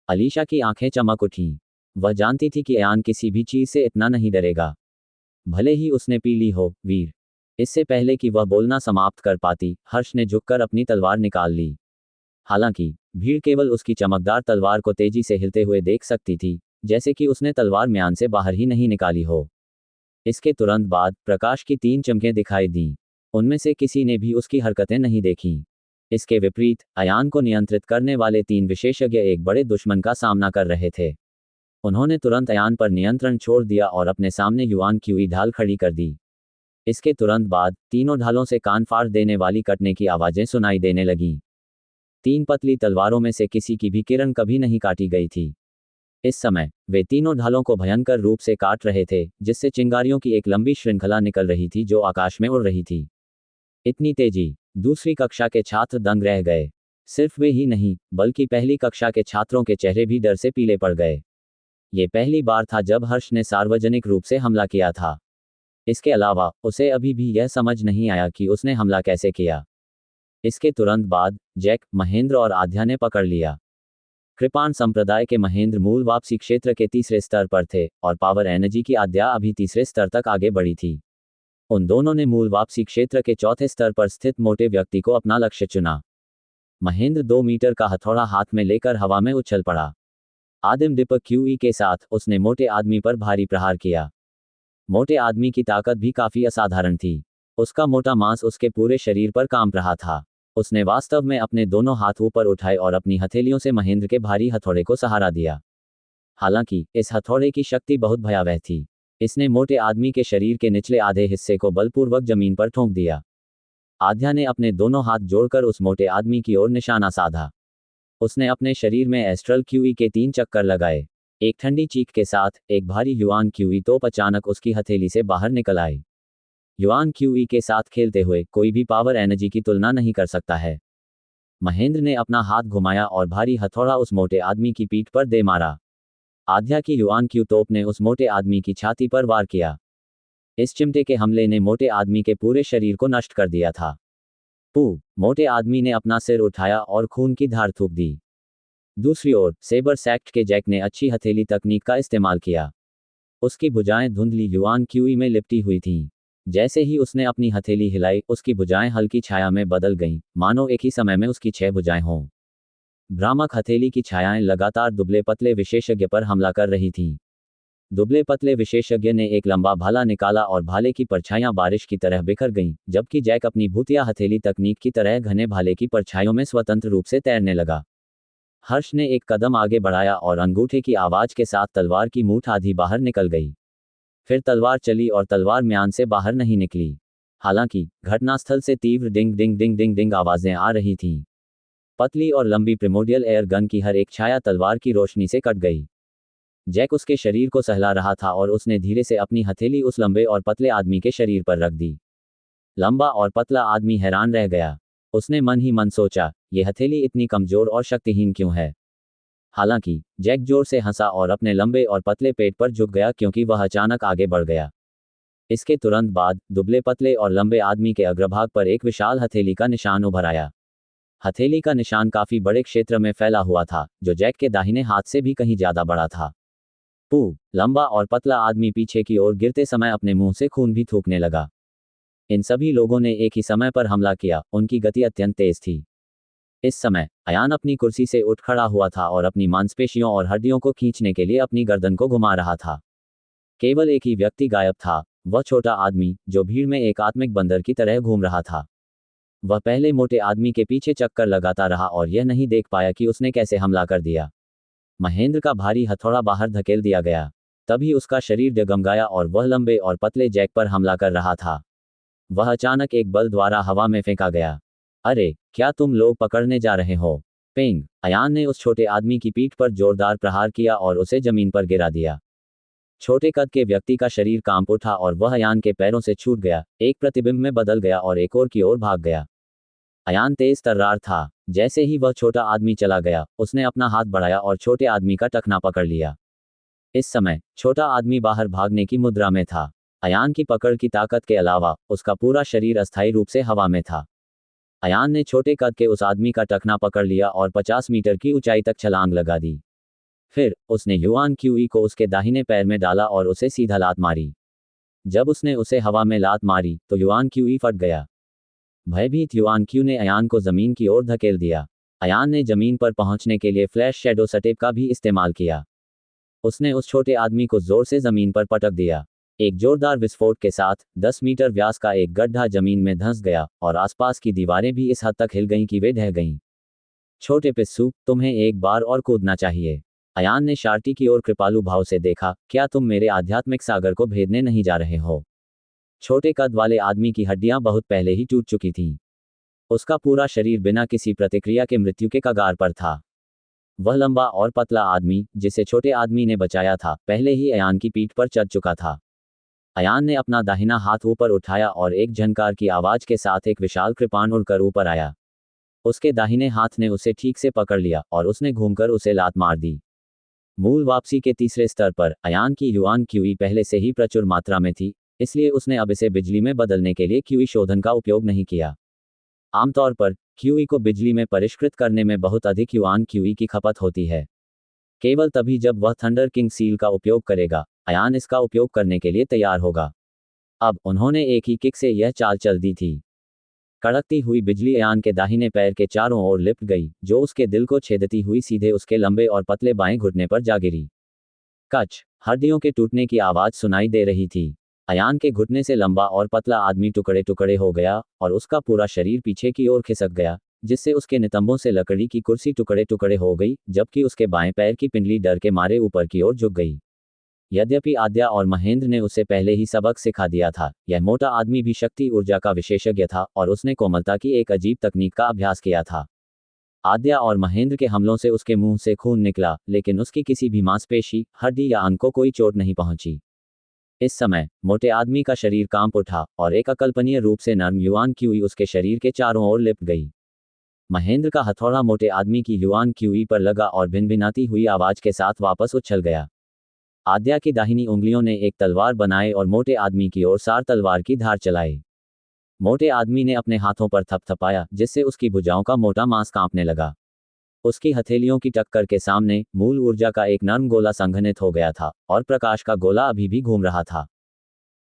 अलीशा की आंखें चमक उठीं। वह जानती थी कि अयान किसी भी चीज से इतना नहीं डरेगा, भले ही उसने पी ली हो। वीर। इससे पहले कि वह बोलना समाप्त कर पाती, हर्ष ने झुककर अपनी तलवार निकाल ली। हालांकि भीड़ केवल उसकी चमकदार तलवार को तेजी से हिलते हुए देख सकती थी, जैसे कि उसने तलवार म्यान से बाहर ही नहीं निकाली हो। इसके तुरंत बाद प्रकाश की 3 चमकें दिखाई दीं। उनमें से किसी ने भी उसकी हरकतें नहीं देखीं। इसके विपरीत अयान को नियंत्रित करने वाले 3 विशेषज्ञ एक बड़े दुश्मन का सामना कर रहे थे। उन्होंने तुरंत अयान पर नियंत्रण छोड़ दिया और अपने सामने युआन क्यूई ढाल खड़ी कर दी। इसके तुरंत बाद तीनों ढालों से कान फाड़ देने वाली कटने की आवाजें सुनाई देने लगीं। 3 पतली तलवारों में से किसी की भी किरण कभी नहीं काटी गई थी। इस समय वे तीनों ढालों को भयंकर रूप से काट रहे थे, जिससे चिंगारियों की एक लंबी श्रृंखला निकल रही थी जो आकाश में उड़ रही थी। इतनी तेजी! दूसरी कक्षा के छात्र दंग रह गए। सिर्फ वे ही नहीं, बल्कि पहली कक्षा के छात्रों के चेहरे भी डर से पीले पड़ गए। ये पहली बार था जब हर्ष ने सार्वजनिक रूप से हमला किया था। इसके अलावा उसे अभी भी यह समझ नहीं आया कि उसने हमला कैसे किया। इसके तुरंत बाद जैक, महेंद्र और आध्या ने पकड़ लिया। कृपाण संप्रदाय के महेंद्र मूल वापसी क्षेत्र के तीसरे स्तर पर थे और पावर एनर्जी की आध्या अभी तीसरे स्तर तक आगे बढ़ी थी। उन दोनों ने मूल वापसी क्षेत्र के चौथे स्तर पर स्थित मोटे व्यक्ति को अपना लक्ष्य चुना। महेंद्र 2 मीटर का हथौड़ा हाथ में लेकर हवा में उछल पड़ा। आदिम दीपक क्यूई के साथ उसने मोटे आदमी पर भारी प्रहार किया। मोटे आदमी की ताकत भी काफी असाधारण थी। उसका मोटा मांस उसके पूरे शरीर पर कांप रहा था। उसने वास्तव में अपने दोनों हाथ ऊपर उठाए और अपनी हथेलियों से महेंद्र के भारी हथौड़े को सहारा दिया। हालांकि इस हथौड़े की शक्ति बहुत भयावह थी। इसने मोटे आदमी के शरीर के निचले आधे हिस्से को बलपूर्वक जमीन पर ठोंक दिया। आध्या ने अपने दोनों हाथ जोड़कर उस मोटे आदमी की ओर निशाना साधा। उसने अपने शरीर में एस्ट्रल क्यूई के 3 चक्कर लगाए। एक ठंडी चीख के साथ एक भारी युआन क्यूई तोप अचानक उसकी हथेली से बाहर निकल आई। युआन क्यूई के साथ खेलते हुए कोई भी पावर एनर्जी की तुलना नहीं कर सकता है। महेंद्र ने अपना हाथ घुमाया और भारी हथौड़ा उस मोटे आदमी की पीठ पर दे मारा। आध्या की युआन क्यू तोप ने उस मोटे आदमी की छाती पर वार किया। इस चिमटे के हमले ने मोटे आदमी के पूरे शरीर को नष्ट कर दिया था। मोटे आदमी ने अपना सिर उठाया और खून की धार थूक दी। दूसरी ओर सेबर सेक्ट के जैक ने अच्छी हथेली तकनीक का इस्तेमाल किया। उसकी भुजाएं धुंधली युआन क्यूई में लिपटी हुई थीं। जैसे ही उसने अपनी हथेली हिलाई, उसकी भुजाएं हल्की छाया में बदल गईं, मानो एक ही समय में उसकी 6 भुजाएं हों। भ्रामक हथेली की छायाएं लगातार दुबले पतले विशेषज्ञ पर हमला कर रही थीं। दुबले पतले विशेषज्ञ ने एक लंबा भाला निकाला और भाले की परछाइयां बारिश की तरह बिखर गईं, जबकि जैक अपनी भूतिया हथेली तकनीक की तरह घने भाले की परछाइयों में स्वतंत्र रूप से तैरने लगा। हर्ष ने एक कदम आगे बढ़ाया और अंगूठे की आवाज के साथ तलवार की मूठ आधी बाहर निकल गई। फिर तलवार चली और तलवार म्यान से बाहर नहीं निकली। हालांकि घटनास्थल से तीव्र डिंग डिंग डिंग डिंग डिंग आवाजें आ रही थीं। पतली और लंबी प्रिमोडियल एयर गन की हर एक छाया तलवार की रोशनी से कट गई। जैक उसके शरीर को सहला रहा था और उसने धीरे से अपनी हथेली उस लंबे और पतले आदमी के शरीर पर रख दी। लंबा और पतला आदमी हैरान रह गया। उसने मन ही मन सोचा, ये हथेली इतनी कमजोर और शक्तिहीन क्यों है। हालांकि जैक जोर से हंसा और अपने लंबे और पतले पेट पर झुक गया क्योंकि वह अचानक आगे बढ़ गया। इसके तुरंत बाद दुबले पतले और लंबे आदमी के अग्रभाग पर एक विशाल हथेली का निशान उभर आया। हथेली का निशान काफी बड़े क्षेत्र में फैला हुआ था, जो जैक के दाहिने हाथ से भी कहीं ज्यादा बड़ा था। लंबा और पतला आदमी पीछे की ओर गिरते समय अपने मुंह से खून भी थूकने लगा। इन सभी लोगों ने एक ही समय पर हमला किया, उनकी गति अत्यंत तेज थी। इस समय अयान अपनी कुर्सी से उठ खड़ा हुआ था और अपनी मांसपेशियों और हड्डियों को खींचने के लिए अपनी गर्दन को घुमा रहा था। केवल एक ही व्यक्ति गायब था, वह छोटा आदमी जो भीड़ में एक आत्मिक बंदर की तरह घूम रहा था। वह पहले मोटे आदमी के पीछे चक्कर लगाता रहा और यह नहीं देख पाया कि उसने कैसे हमला कर दिया। महेंद्र का भारी हथौड़ा बाहर धकेल दिया गया। तभी उसका शरीर डगमगाया और वह लंबे और पतले जैक पर हमला कर रहा था। वह अचानक एक बल द्वारा हवा में फेंका गया। अरे, क्या तुम लोग पकड़ने जा रहे हो? पेंग! अयान ने उस छोटे आदमी की पीठ पर जोरदार प्रहार किया और उसे जमीन पर गिरा दिया। छोटे कद के व्यक्ति का शरीर कांप उठा और वह अयान के पैरों से छूट गया, एक प्रतिबिंब में बदल गया और एक और की ओर भाग गया। अयान तेज तर्रार था। जैसे ही वह छोटा आदमी चला गया, उसने अपना हाथ बढ़ाया और छोटे आदमी का टखना पकड़ लिया। इस समय छोटा आदमी बाहर भागने की मुद्रा में था। अयान की पकड़ की ताकत के अलावा उसका पूरा शरीर अस्थायी रूप से हवा में था। अयान ने छोटे कद के उस आदमी का टखना पकड़ लिया और 50 मीटर की ऊंचाई तक छलांग लगा दी। फिर उसने युआन क्यूई को उसके दाहिने पैर में डाला और उसे सीधा लात मारी। जब उसने उसे हवा में लात मारी तो युआन क्यूई फट गया। भयभीत युआन क्यू ने अयान को जमीन की ओर धकेल दिया। अयान ने जमीन पर पहुंचने के लिए फ्लैश शैडो सटेप का भी इस्तेमाल किया। उसने उस छोटे आदमी को जोर से जमीन पर पटक दिया। एक जोरदार विस्फोट के साथ 10 मीटर व्यास का एक गड्ढा जमीन में धंस गया और आसपास की दीवारें भी इस हद तक हिल गईं कि वे ढह गईं। छोटे पिस्सू, तुम्हें एक बार और कूदना चाहिए। अयान ने शार्टी की ओर कृपालु भाव से देखा, क्या तुम मेरे आध्यात्मिक सागर को भेदने नहीं जा रहे हो? छोटे कद वाले आदमी की हड्डियां बहुत पहले ही टूट चुकी थीं। उसका पूरा शरीर बिना किसी प्रतिक्रिया के मृत्यु के कगार पर था। वह लंबा और पतला आदमी, जिसे छोटे आदमी ने बचाया था, पहले ही अयान की पीठ पर चढ़ चुका था। अयान ने अपना दाहिना हाथ ऊपर उठाया और एक झनकार की आवाज के साथ एक विशाल कृपाण उड़कर ऊपर आया। उसके दाहिने हाथ ने उसे ठीक से पकड़ लिया और उसने घूमकर उसे लात मार दी। मूल वापसी के तीसरे स्तर पर अयान की युआन क्यूई पहले से ही प्रचुर मात्रा में थी, इसलिए उसने अब इसे बिजली में बदलने के लिए क्यूई शोधन का उपयोग नहीं किया। आमतौर पर क्यूई को बिजली में परिष्कृत करने में बहुत अधिक युआन क्यूई की खपत होती है। केवल तभी जब वह थंडर किंग सील का उपयोग करेगा, अयान इसका उपयोग करने के लिए तैयार होगा। अब उन्होंने एक ही किक से यह चाल चल दी थी। कड़कती हुई बिजली अयान के दाहिने पैर के चारों ओर लिपट गई, जो उसके दिल को छेदती हुई सीधे उसके लंबे और पतले बाएं घुटने पर जा गिरी। कच! हड्डियों के टूटने की आवाज सुनाई दे रही थी। अयान के घुटने से लंबा और पतला आदमी टुकड़े टुकड़े हो गया और उसका पूरा शरीर पीछे की ओर खिसक गया, जिससे उसके नितंबों से लकड़ी की कुर्सी टुकड़े टुकड़े हो गई, जबकि उसके बाएं पैर की पिंडली डर के मारे ऊपर की ओर झुक गई। यद्यपि आद्या और महेंद्र ने उसे पहले ही सबक सिखा दिया था, यह मोटा आदमी भी शक्ति ऊर्जा का विशेषज्ञ था और उसने कोमलता की एक अजीब तकनीक का अभ्यास किया था। आद्या और महेंद्र के हमलों से उसके मुंह से खून निकला, लेकिन उसकी किसी भी मांसपेशी, हड्डी या अंग को कोई चोट नहीं पहुंची। इस समय मोटे आदमी का शरीर कांप उठा और एक अकल्पनीय रूप से नर्म युआन क्यूई उसके शरीर के चारों ओर लिपट गई। महेंद्र का हथौड़ा मोटे आदमी की युआन क्यूई पर लगा और भिनभिनाती हुई आवाज के साथ वापस उछल गया। आद्या की दाहिनी उंगलियों ने एक तलवार बनाए और मोटे आदमी की ओर सार तलवार की धार चलाई। मोटे आदमी ने अपने हाथों पर थपथपाया, जिससे उसकी भुजाओं का मोटा मांस कांपने लगा। उसकी हथेलियों की टक्कर के सामने मूल ऊर्जा का एक नर्म गोला संघनित हो गया था और प्रकाश का गोला अभी भी घूम रहा था।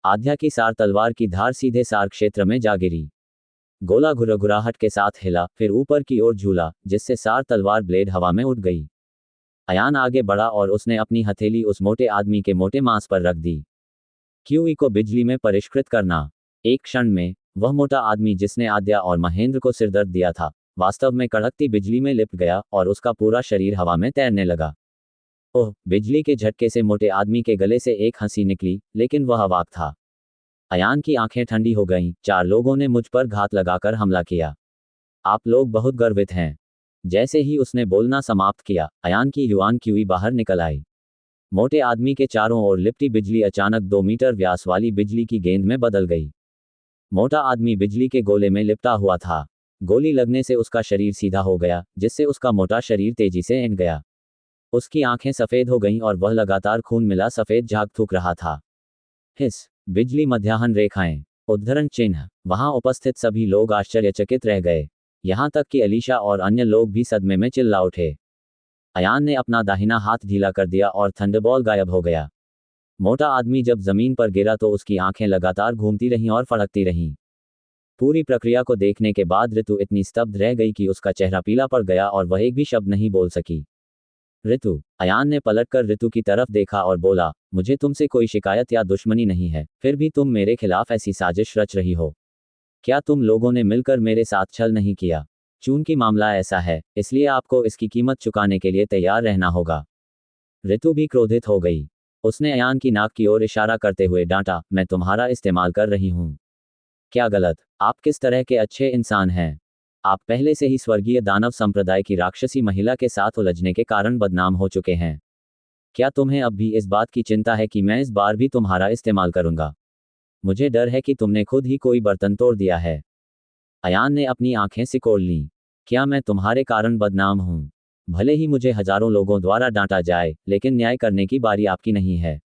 आद्या की सार तलवार की धार सीधे सार क्षेत्र में जा गिरी। गोला घुरघुराहट के साथ हिला, फिर ऊपर की ओर झूला, जिससे सार तलवार ब्लेड हवा में उड़ गई। अयान आगे बढ़ा और उसने अपनी हथेली उस मोटे आदमी के मोटे मांस पर रख दी। क्यूई को बिजली में परिष्कृत करना। एक क्षण में वह मोटा आदमी जिसने आद्या और महेंद्र को सिरदर्द दिया था, वास्तव में कड़कती बिजली में लिपट गया और उसका पूरा शरीर हवा में तैरने लगा। ओह! बिजली के झटके से मोटे आदमी के गले से एक हंसी निकली, लेकिन वह अवाक था। अयान की आंखें ठंडी हो गईं। 4 लोगों ने मुझ पर घात लगाकर हमला किया। आप लोग बहुत गर्वित हैं। जैसे ही उसने बोलना समाप्त किया, अयान की युआन क्यूई बाहर निकल आई। मोटे आदमी के चारों ओर लिपटी बिजली अचानक 2 मीटर व्यास वाली बिजली की गेंद में बदल गई। मोटा आदमी बिजली के गोले में लिपटा हुआ था। गोली लगने से उसका शरीर सीधा हो गया, जिससे उसका मोटा शरीर तेजी से हिल गया। उसकी आंखें सफेद हो गईं और वह लगातार खून मिला सफेद झाग थूक रहा था। हिस! बिजली मध्याह्न रेखाएं। उद्धरण चिन्ह। वहां उपस्थित सभी लोग आश्चर्यचकित रह गए। यहां तक कि अलीशा और अन्य लोग भी सदमे में चिल्ला उठे। अयान ने अपना दाहिना हाथ ढीला कर दिया और थंडरबॉल गायब हो गया। मोटा आदमी जब जमीन पर गिरा तो उसकी आंखें लगातार घूमती रहीं और फड़कती रहीं। पूरी प्रक्रिया को देखने के बाद ऋतु इतनी स्तब्ध रह गई कि उसका चेहरा पीला पड़ गया और वह एक भी शब्द नहीं बोल सकी। ऋतु, अयान ने पलटकर ऋतु की तरफ देखा और बोला, मुझे तुमसे कोई शिकायत या दुश्मनी नहीं है, फिर भी तुम मेरे खिलाफ ऐसी साजिश रच रही हो। क्या तुम लोगों ने मिलकर मेरे साथ छल नहीं किया? चूंकि मामला ऐसा है, इसलिए आपको इसकी कीमत चुकाने के लिए तैयार रहना होगा। ऋतु भी क्रोधित हो गई। उसने अयान की नाक की ओर इशारा करते हुए डांटा, मैं तुम्हारा इस्तेमाल कर रही हूं। क्या गलत? आप किस तरह के अच्छे इंसान हैं? आप पहले से ही स्वर्गीय दानव संप्रदाय की राक्षसी महिला के साथ उलझने के कारण बदनाम हो चुके हैं। क्या तुम्हें अब भी इस बात की चिंता है कि मैं इस बार भी तुम्हारा इस्तेमाल करूंगा? मुझे डर है कि तुमने खुद ही कोई बर्तन तोड़ दिया है। अयान ने अपनी आंखें सिकोड़ लीं। क्या मैं तुम्हारे कारण बदनाम हूं? भले ही मुझे हजारों लोगों द्वारा डांटा जाए, लेकिन न्याय करने की बारी आपकी नहीं है।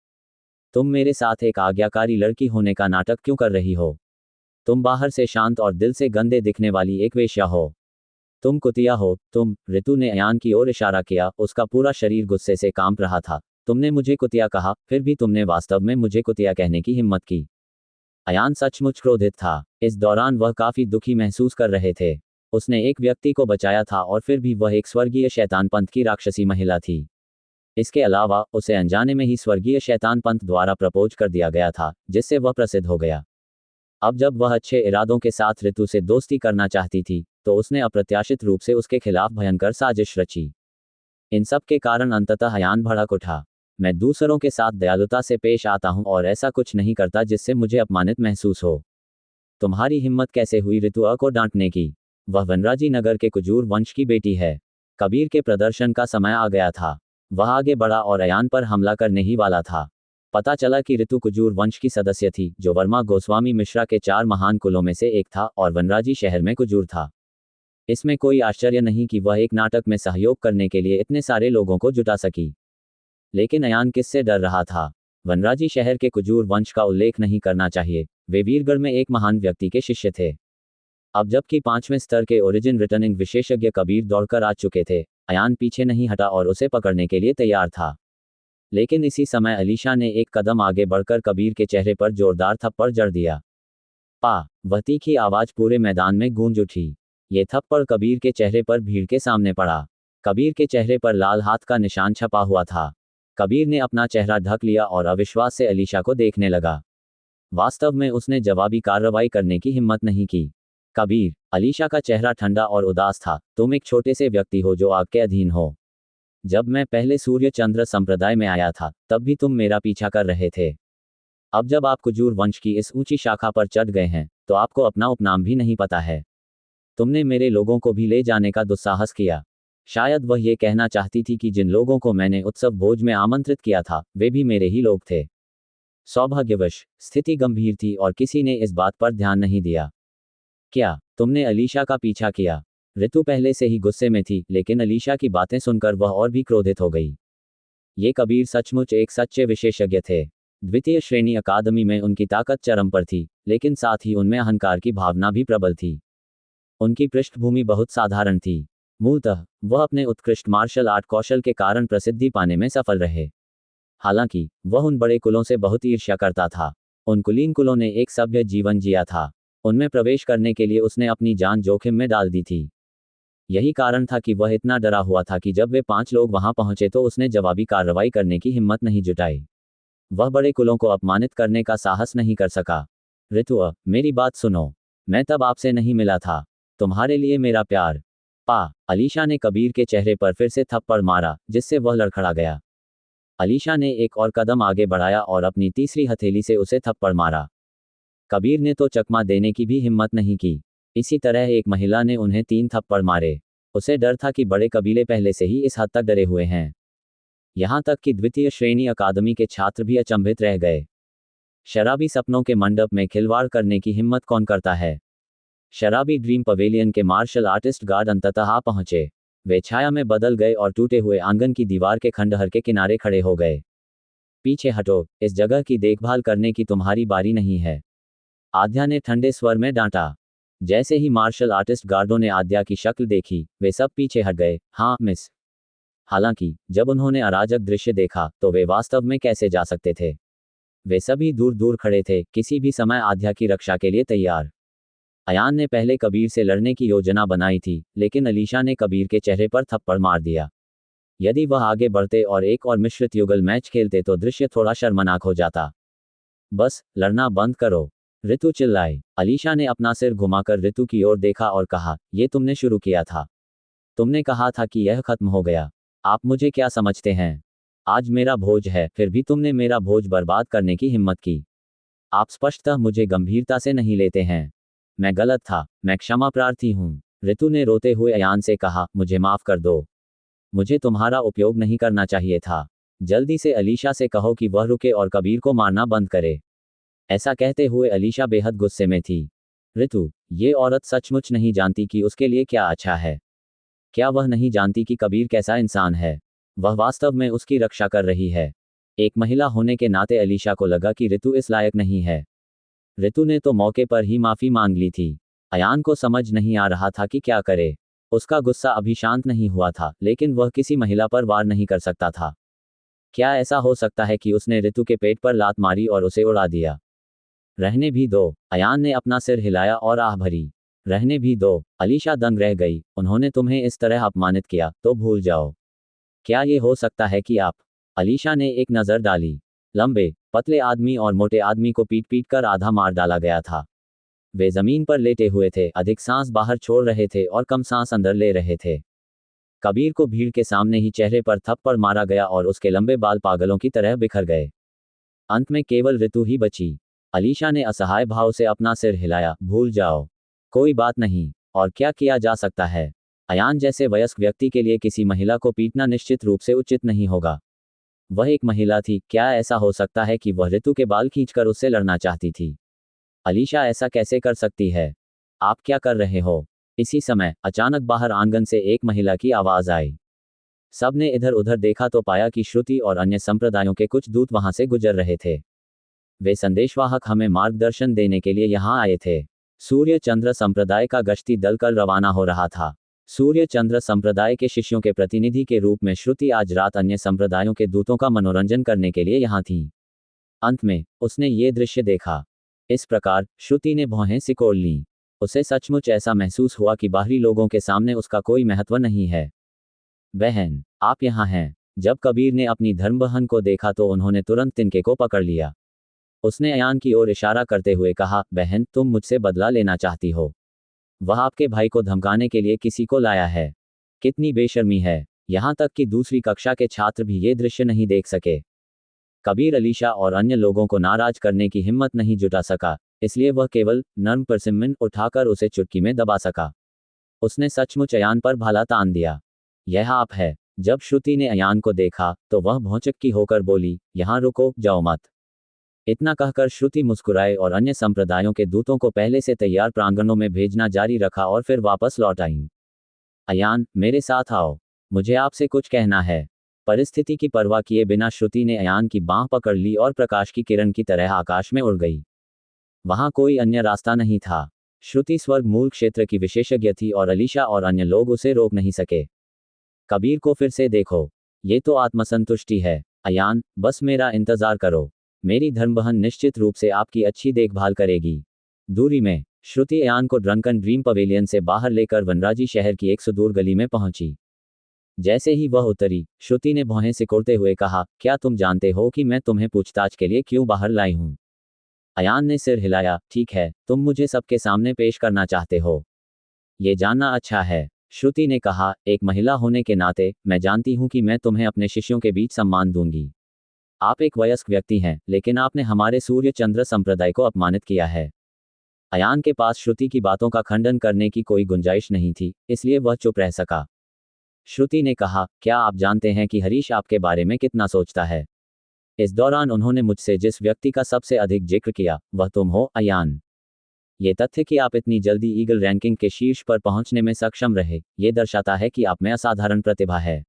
तुम मेरे साथ एक आज्ञाकारी लड़की होने का नाटक क्यों कर रही हो? तुम बाहर से शांत और दिल से गंदे दिखने वाली एक वेश्या हो। तुम कुतिया हो, तुम। ऋतु ने अयान की ओर इशारा किया, उसका पूरा शरीर गुस्से से कांप रहा था। तुमने मुझे कुतिया कहा, फिर भी तुमने वास्तव में मुझे कुतिया कहने की हिम्मत की। अयान सचमुच क्रोधित था। इस दौरान वह काफी दुखी महसूस कर रहे थे। उसने एक व्यक्ति को बचाया था और फिर भी वह एक स्वर्गीय शैतान पंथ की राक्षसी महिला थी। इसके अलावा उसे अनजाने में ही स्वर्गीय शैतान पंथ द्वारा प्रपोज कर दिया गया था, जिससे वह प्रसिद्ध हो गया। अब जब वह अच्छे इरादों के साथ ऋतु से दोस्ती करना चाहती थी, तो उसने अप्रत्याशित रूप से उसके खिलाफ भयंकर साजिश रची। इन सब के कारण अंततः अयान भड़क उठा। मैं दूसरों के साथ दयालुता से पेश आता हूं और ऐसा कुछ नहीं करता जिससे मुझे अपमानित महसूस हो। तुम्हारी हिम्मत कैसे हुई ऋतु को डांटने की? वह वनराजी नगर के कुजूर वंश की बेटी है। कबीर के प्रदर्शन का समय आ गया था। वह आगे बढ़ा और अयान पर हमला करने ही वाला था। पता चला कि ऋतु कुजूर वंश की सदस्य थी, जो वर्मा गोस्वामी मिश्रा के 4 महान कुलों में से एक था और वनराजी शहर में कुजूर था। इसमें कोई आश्चर्य नहीं कि वह एक नाटक में सहयोग करने के लिए इतने सारे लोगों को जुटा सकी। लेकिन अयान किससे डर रहा था? वनराजी शहर के कुजूर वंश का उल्लेख नहीं करना चाहिए। वे वीरगढ़ में एक महान व्यक्ति के शिष्य थे। अब जबकि 5वें स्तर के ओरिजिन रिटर्निंग विशेषज्ञ कबीर दौड़कर आ चुके थे, अयान पीछे नहीं हटा और उसे पकड़ने के लिए तैयार था। लेकिन इसी समय अलीशा ने एक कदम आगे बढ़कर कबीर के चेहरे पर जोरदार थप्पड़ जड़ दिया। पा! वह तीखी आवाज पूरे मैदान में गूंज उठी। ये थप्पड़ कबीर के चेहरे पर भीड़ के सामने पड़ा। कबीर के चेहरे पर लाल हाथ का निशान छपा हुआ था। कबीर ने अपना चेहरा ढक लिया और अविश्वास से अलीशा को देखने लगा। वास्तव में उसने जवाबी कार्रवाई करने की हिम्मत नहीं की। कबीर! अलीशा का चेहरा ठंडा और उदास था। तुम एक छोटे से व्यक्ति हो जो आग के अधीन हो। जब मैं पहले सूर्य चंद्र संप्रदाय में आया था, तब भी तुम मेरा पीछा कर रहे थे। अब जब आप कुजूर वंश की इस ऊंची शाखा पर चढ़ गए हैं, तो आपको अपना उपनाम भी नहीं पता है। तुमने मेरे लोगों को भी ले जाने का दुस्साहस किया। शायद वह ये कहना चाहती थी कि जिन लोगों को मैंने उत्सव भोज में आमंत्रित किया था, वे भी मेरे ही लोग थे। सौभाग्यवश स्थिति गंभीर थी और किसी ने इस बात पर ध्यान नहीं दिया। क्या तुमने अलीशा का पीछा किया? ऋतु पहले से ही गुस्से में थी, लेकिन अलीशा की बातें सुनकर वह और भी क्रोधित हो गई। ये कबीर सचमुच एक सच्चे विशेषज्ञ थे। द्वितीय श्रेणी अकादमी में उनकी ताकत चरम पर थी, लेकिन साथ ही उनमें अहंकार की भावना भी प्रबल थी। उनकी पृष्ठभूमि बहुत साधारण थी। मूलतः वह अपने उत्कृष्ट मार्शल आर्ट कौशल के कारण प्रसिद्धि पाने में सफल रहे। हालांकि वह उन बड़े कुलों से बहुत ईर्ष्या करता था। उन कुलीन कुलों ने एक सभ्य जीवन जिया था। उनमें प्रवेश करने के लिए उसने अपनी जान जोखिम में डाल दी थी। यही कारण था कि वह इतना डरा हुआ था कि जब वे 5 लोग वहां पहुंचे तो उसने जवाबी कार्रवाई करने की हिम्मत नहीं जुटाई। वह बड़े कुलों को अपमानित करने का साहस नहीं कर सका। ऋतु, मेरी बात सुनो। मैं तब आपसे नहीं मिला था। तुम्हारे लिए मेरा प्यार। पा! अलीशा ने कबीर के चेहरे पर फिर से थप्पड़ मारा, जिससे वह लड़खड़ा गया। अलीशा ने एक और कदम आगे बढ़ाया और अपनी तीसरी हथेली से उसे थप्पड़ मारा। कबीर ने तो चकमा देने की भी हिम्मत नहीं की। इसी तरह एक महिला ने उन्हें 3 थप्पड़ मारे। उसे डर था कि बड़े कबीले पहले से ही इस हद तक डरे हुए हैं। यहां तक कि द्वितीय श्रेणी अकादमी के छात्र भी अचंभित रह गए। शराबी सपनों के मंडप में खिलवाड़ करने की हिम्मत कौन करता है? शराबी ड्रीम पवेलियन के मार्शल आर्टिस्ट गार्ड अंततः आ पहुंचे। वे छाया में बदल गए और टूटे हुए आंगन की दीवार के खंडहर के किनारे खड़े हो गए। पीछे हटो, इस जगह की देखभाल करने की तुम्हारी बारी नहीं है। आद्या ने ठंडे स्वर में डांटा। जैसे ही मार्शल आर्टिस्ट गार्डों ने आद्या की शक्ल देखी, वे सब पीछे हट गए। हाँ मिस। हालांकि जब उन्होंने अराजक दृश्य देखा, तो वे वास्तव में कैसे जा सकते थे? वे सभी दूर दूर खड़े थे, किसी भी समय आद्या की रक्षा के लिए तैयार। अयान ने पहले कबीर से लड़ने की योजना बनाई थी, लेकिन अलीशा ने कबीर के चेहरे पर थप्पड़ मार दिया। यदि वह आगे बढ़ते और एक और मिश्रित युगल मैच खेलते तो दृश्य थोड़ा शर्मनाक हो जाता। बस, लड़ना बंद करो, ऋतु चिल्लाई। अलीशा ने अपना सिर घुमाकर ऋतु की ओर देखा और कहा, ये तुमने शुरू किया था। तुमने कहा था कि यह खत्म हो गया। आप मुझे क्या समझते हैं? आज मेरा भोज है, फिर भी तुमने मेरा भोज बर्बाद करने की हिम्मत की। आप स्पष्टतः मुझे गंभीरता से नहीं लेते हैं। मैं गलत था, मैं क्षमा प्रार्थी हूँ। ऋतु ने रोते हुए अयान से कहा, मुझे माफ कर दो। मुझे तुम्हारा उपयोग नहीं करना चाहिए था। जल्दी से अलीशा से कहो कि वह रुके और कबीर को मारना बंद करे। ऐसा कहते हुए अलीशा बेहद गुस्से में थी। ऋतु, ये औरत सचमुच नहीं जानती कि उसके लिए क्या अच्छा है। क्या वह नहीं जानती कि कबीर कैसा इंसान है? वह वास्तव में उसकी रक्षा कर रही है। एक महिला होने के नाते अलीशा को लगा कि ऋतु इस लायक नहीं है। ऋतु ने तो मौके पर ही माफी मांग ली थी। अयान को समझ नहीं आ रहा था कि क्या करे। उसका गुस्सा अभी शांत नहीं हुआ था, लेकिन वह किसी महिला पर वार नहीं कर सकता था। क्या ऐसा हो सकता है कि उसने ऋतु के पेट पर लात मारी और उसे उड़ा दिया? रहने भी दो। अयान ने अपना सिर हिलाया और आह भरी। रहने भी दो। अलीशा दंग रह गई। उन्होंने तुम्हें इस तरह अपमानित किया तो भूल जाओ। क्या ये हो सकता है कि आप? अलीशा ने एक नज़र डाली। लंबे, पतले आदमी और मोटे आदमी को पीट पीट कर आधा मार डाला गया था। वे जमीन पर लेटे हुए थे, अधिक सांस बाहर छोड़ रहे थे और कम सांस अंदर ले रहे थे। कबीर को भीड़ के सामने ही चेहरे पर थप्पड़ मारा गया और उसके लंबे बाल पागलों की तरह बिखर गए। अंत में केवल ऋतु ही बची। अलीशा ने असहाय भाव से अपना सिर हिलाया। भूल जाओ, कोई बात नहीं। और क्या किया जा सकता है? अयान जैसे वयस्क व्यक्ति के लिए किसी महिला को पीटना निश्चित रूप से उचित नहीं होगा। वह एक महिला थी। क्या ऐसा हो सकता है कि वह ऋतु के बाल खींचकर उससे लड़ना चाहती थी? अलीशा ऐसा कैसे कर सकती है? आप क्या कर रहे हो? इसी समय अचानक बाहर आंगन से एक महिला की आवाज आई। सबने इधर उधर देखा तो पाया कि श्रुति और अन्य संप्रदायों के कुछ दूत वहां से गुजर रहे थे। वे संदेशवाहक हमें मार्गदर्शन देने के लिए यहाँ आए थे। सूर्य चंद्र संप्रदाय का गश्ती दल कल रवाना हो रहा था। सूर्य चंद्र संप्रदाय के शिष्यों के प्रतिनिधि के रूप में श्रुति आज रात अन्य संप्रदायों के दूतों का मनोरंजन करने के लिए यहाँ थी। अंत में उसने ये दृश्य देखा। इस प्रकार श्रुति ने भौहें सिकोड़ लीं। उसे सचमुच ऐसा महसूस हुआ कि बाहरी लोगों के सामने उसका कोई महत्व नहीं है। बहन, आप यहाँ हैं। जब कबीर ने अपनी धर्मबहन को देखा तो उन्होंने तुरंत तिनके को पकड़ लिया। उसने अयान की ओर इशारा करते हुए कहा, बहन, तुम मुझसे बदला लेना चाहती हो। वह आपके भाई को धमकाने के लिए किसी को लाया है। कितनी बेशर्मी है। यहाँ तक कि दूसरी कक्षा के छात्र भी ये दृश्य नहीं देख सके। कबीर अलीशा और अन्य लोगों को नाराज करने की हिम्मत नहीं जुटा सका, इसलिए वह केवल नर्म परसिमन उठाकर उसे चुटकी में दबा सका। उसने सचमुच अयान पर भाला तान दिया। यह आप है। जब श्रुति ने अयान को देखा तो वह भौचक्की होकर बोली, यहाँ रुको, जाओ मत। इतना कहकर श्रुति मुस्कुराए और अन्य संप्रदायों के दूतों को पहले से तैयार प्रांगणों में भेजना जारी रखा और फिर वापस लौट आईं। अयान, मेरे साथ आओ, मुझे आपसे कुछ कहना है। परिस्थिति की परवाह किए बिना श्रुति ने अयान की बांह पकड़ ली और प्रकाश की किरण की तरह आकाश में उड़ गई। वहां कोई अन्य रास्ता नहीं था। श्रुति स्वर्ग मूल क्षेत्र की विशेषज्ञ थी और अलीशा और अन्य लोग उसे रोक नहीं सके। कबीर को फिर से देखो। ये तो आत्मसंतुष्टि है। अयान, बस मेरा इंतजार करो। मेरी धर्मबहन निश्चित रूप से आपकी अच्छी देखभाल करेगी। दूरी में श्रुति अयान को ड्रंकन ड्रीम पवेलियन से बाहर लेकर वनराजी शहर की एक सुदूर गली में पहुंची। जैसे ही वह उतरी, श्रुति ने भौहें सिकोड़ते हुए कहा, क्या तुम जानते हो कि मैं तुम्हें पूछताछ के लिए क्यों बाहर लाई हूं? अयान ने सिर हिलाया। ठीक है, तुम मुझे सबके सामने पेश करना चाहते हो। ये जानना अच्छा है, श्रुति ने कहा। एक महिला होने के नाते मैं जानती हूं कि मैं तुम्हें अपने शिष्यों के बीच सम्मान दूंगी। आप एक वयस्क व्यक्ति हैं, लेकिन आपने हमारे सूर्य चंद्र संप्रदाय को अपमानित किया है। अयान के पास श्रुति की बातों का खंडन करने की कोई गुंजाइश नहीं थी, इसलिए वह चुप रह सका। श्रुति ने कहा, क्या आप जानते हैं कि हरीश आपके बारे में कितना सोचता है? इस दौरान उन्होंने मुझसे जिस व्यक्ति का सबसे अधिक जिक्र किया, वह तुम हो, अयान। ये तथ्य कि आप इतनी जल्दी ईगल रैंकिंग के शीर्ष पर पहुंचने में सक्षम रहे, ये दर्शाता है कि आप में असाधारण प्रतिभा है।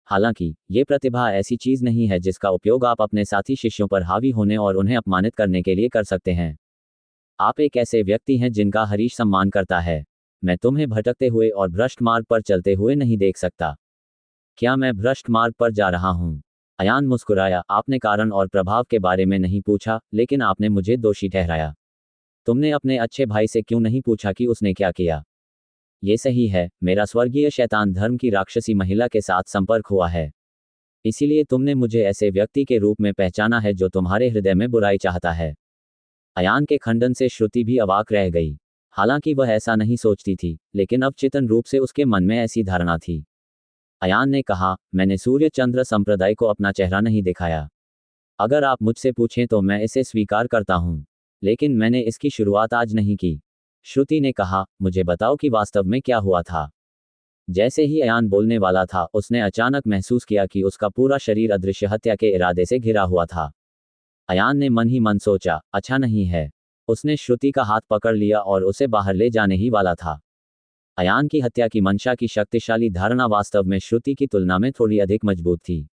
हालांकि ये प्रतिभा ऐसी चीज नहीं है जिसका उपयोग आप अपने साथी शिष्यों पर हावी होने और उन्हें अपमानित करने के लिए कर सकते हैं। आप एक ऐसे व्यक्ति हैं जिनका हरीश सम्मान करता है। मैं तुम्हें भटकते हुए और भ्रष्ट मार्ग पर चलते हुए नहीं देख सकता। क्या मैं भ्रष्ट मार्ग पर जा रहा हूं? अयान मुस्कुराया। आपने कारण और प्रभाव के बारे में नहीं पूछा, लेकिन आपने मुझे दोषी ठहराया। तुमने अपने अच्छे भाई से क्यों नहीं पूछा कि उसने क्या किया? ये सही है, मेरा स्वर्गीय शैतान धर्म की राक्षसी महिला के साथ संपर्क हुआ है। इसीलिए तुमने मुझे ऐसे व्यक्ति के रूप में पहचाना है जो तुम्हारे हृदय में बुराई चाहता है। अयान के खंडन से श्रुति भी अवाक रह गई। हालांकि वह ऐसा नहीं सोचती थी, लेकिन अवचेतन रूप से उसके मन में ऐसी धारणा थी। अयान ने कहा, मैंने सूर्य चंद्र संप्रदाय को अपना चेहरा नहीं दिखाया। अगर आप मुझसे पूछें तो मैं इसे स्वीकार करता हूं, लेकिन मैंने इसकी शुरुआत आज नहीं की। श्रुति ने कहा, मुझे बताओ कि वास्तव में क्या हुआ था। जैसे ही अयान बोलने वाला था, उसने अचानक महसूस किया कि उसका पूरा शरीर अदृश्य हत्या के इरादे से घिरा हुआ था। अयान ने मन ही मन सोचा, अच्छा नहीं है। उसने श्रुति का हाथ पकड़ लिया और उसे बाहर ले जाने ही वाला था। अयान की हत्या की मंशा की शक्तिशाली धारणा वास्तव में श्रुति की तुलना में थोड़ी अधिक मजबूत थी।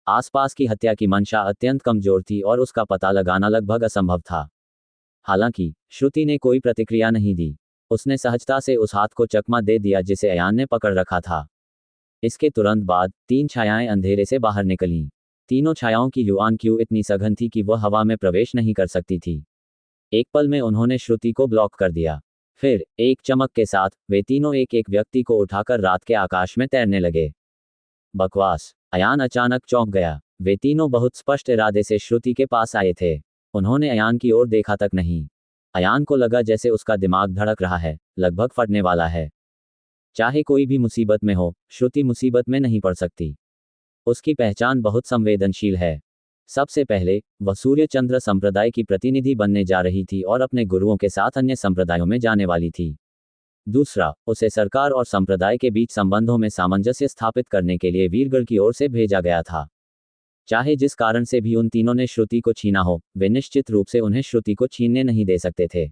आसपास की हत्या की मंशा अत्यंत कमजोर थी और उसका पता लगाना लगभग असंभव था। हालांकि श्रुति ने कोई प्रतिक्रिया नहीं दी। उसने सहजता से उस हाथ को चकमा दे दिया जिसे अयान ने पकड़ रखा था। इसके तुरंत बाद 3 छायाएं अंधेरे से बाहर निकलीं। तीनों छायाओं की युआन क्यू इतनी सघन थी कि वह हवा में प्रवेश नहीं कर सकती थी। एक पल में उन्होंने श्रुति को ब्लॉक कर दिया। फिर एक चमक के साथ वे तीनों एक एक व्यक्ति को उठाकर रात के आकाश में तैरने लगे। बकवास। अयान अचानक चौंक गया। वे तीनों बहुत स्पष्ट इरादे से श्रुति के पास आए थे। उन्होंने अयान की ओर देखा तक नहीं। अयान को लगा जैसे उसका दिमाग धड़क रहा है, लगभग फटने वाला है। चाहे कोई भी मुसीबत में हो, श्रुति मुसीबत में नहीं पड़ सकती। उसकी पहचान बहुत संवेदनशील है। सबसे पहले, वह सूर्य चंद्र संप्रदाय की प्रतिनिधि बनने जा रही थी और अपने गुरुओं के साथ अन्य संप्रदायों में जाने वाली थी। दूसरा, उसे सरकार और संप्रदाय के बीच संबंधों में सामंजस्य स्थापित करने के लिए वीरगढ़ की ओर से भेजा गया था। चाहे जिस कारण से भी उन तीनों ने श्रुति को छीना हो, वे निश्चित रूप से उन्हें श्रुति को छीनने नहीं दे सकते थे।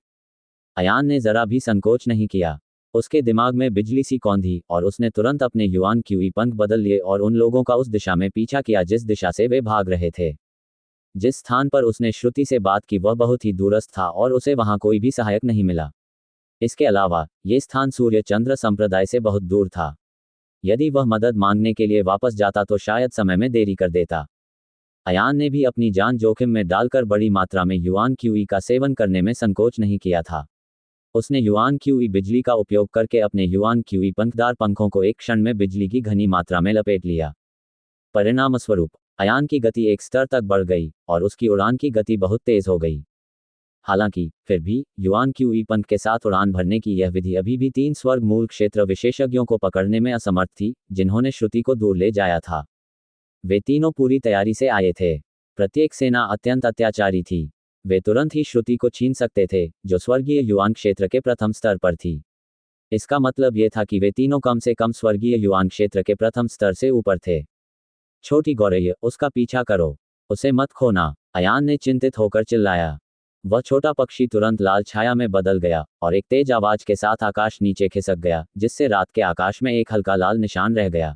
अयान ने जरा भी संकोच नहीं किया। उसके दिमाग में बिजली सी कौंधी और उसने तुरंत अपने युआन क्यूई पंख बदल लिए और उन लोगों का उस दिशा में पीछा किया जिस दिशा से वे भाग रहे थे। जिस स्थान पर उसने श्रुति से बात की वह बहुत ही दूरस्थ था और उसे वहां कोई भी सहायक नहीं मिला। इसके अलावा ये स्थान सूर्य चंद्र संप्रदाय से बहुत दूर था। यदि वह मदद मांगने के लिए वापस जाता तो शायद समय में देरी कर देता। अयान ने भी अपनी जान जोखिम में डालकर बड़ी मात्रा में युआन क्यूई का सेवन करने में संकोच नहीं किया था। उसने युआन क्यूई बिजली का उपयोग करके अपने युआन क्यूई पंखदार पंखों को एक क्षण में बिजली की घनी मात्रा में लपेट लिया। परिणामस्वरूप अयान की गति एक स्तर तक बढ़ गई और उसकी उड़ान की गति बहुत तेज हो गई। हालांकि फिर भी युआन क्यूई पंख के साथ उड़ान भरने की यह विधि अभी भी 3 स्वर्ग मूल क्षेत्र विशेषज्ञों को पकड़ने में असमर्थ थी, जिन्होंने श्रुति को दूर ले जाया था। वे तीनों पूरी तैयारी से आए थे। प्रत्येक सेना अत्यंत अत्याचारी थी। वे तुरंत ही श्रुति को छीन सकते थे, जो स्वर्गीय युआन क्षेत्र के प्रथम स्तर पर थी। इसका मतलब यह था कि वे तीनों कम से कम स्वर्गीय युआन क्षेत्र के प्रथम स्तर से ऊपर थे। छोटी गौरैया, उसका पीछा करो, उसे मत खोना, अयान ने चिंतित होकर चिल्लाया। वह छोटा पक्षी तुरंत लाल छाया में बदल गया और एक तेज आवाज के साथ आकाश नीचे खिसक गया, जिससे रात के आकाश में एक हल्का लाल निशान रह गया।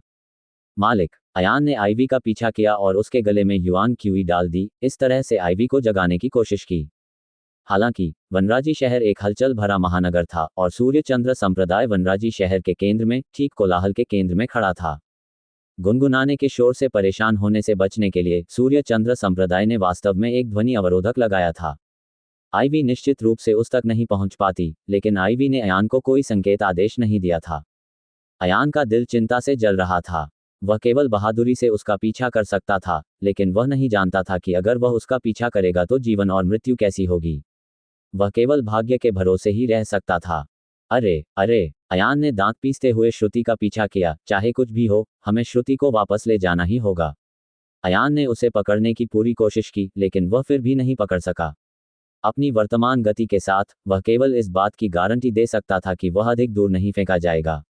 मालिक। अयान ने आईवी का पीछा किया और उसके गले में युआन क्यूई डाल दी, इस तरह से आईवी को जगाने की कोशिश की। हालांकि वनराजी शहर एक हलचल भरा महानगर था और सूर्य चंद्र संप्रदाय वनराजी शहर के केंद्र में, ठीक कोलाहल के केंद्र में खड़ा था। गुनगुनाने के शोर से परेशान होने से बचने के लिए सूर्य चंद्र संप्रदाय ने वास्तव में एक ध्वनि अवरोधक लगाया था। आईवी निश्चित रूप से उस तक नहीं पहुंच पाती, लेकिन आईवी ने अयान को कोई संकेत आदेश नहीं दिया था। अयान का दिल चिंता से जल रहा था। वह केवल बहादुरी से उसका पीछा कर सकता था, लेकिन वह नहीं जानता था कि अगर वह उसका पीछा करेगा तो जीवन और मृत्यु कैसी होगी। वह केवल भाग्य के भरोसे ही रह सकता था। अरे अरे, अयान ने दांत पीसते हुए श्रुति का पीछा किया। चाहे कुछ भी हो, हमें श्रुति को वापस ले जाना ही होगा। अयान ने उसे पकड़ने की पूरी कोशिश की, लेकिन वह फिर भी नहीं पकड़ सका। अपनी वर्तमान गति के साथ वह केवल इस बात की गारंटी दे सकता था कि वह अधिक दूर नहीं फेंका जाएगा।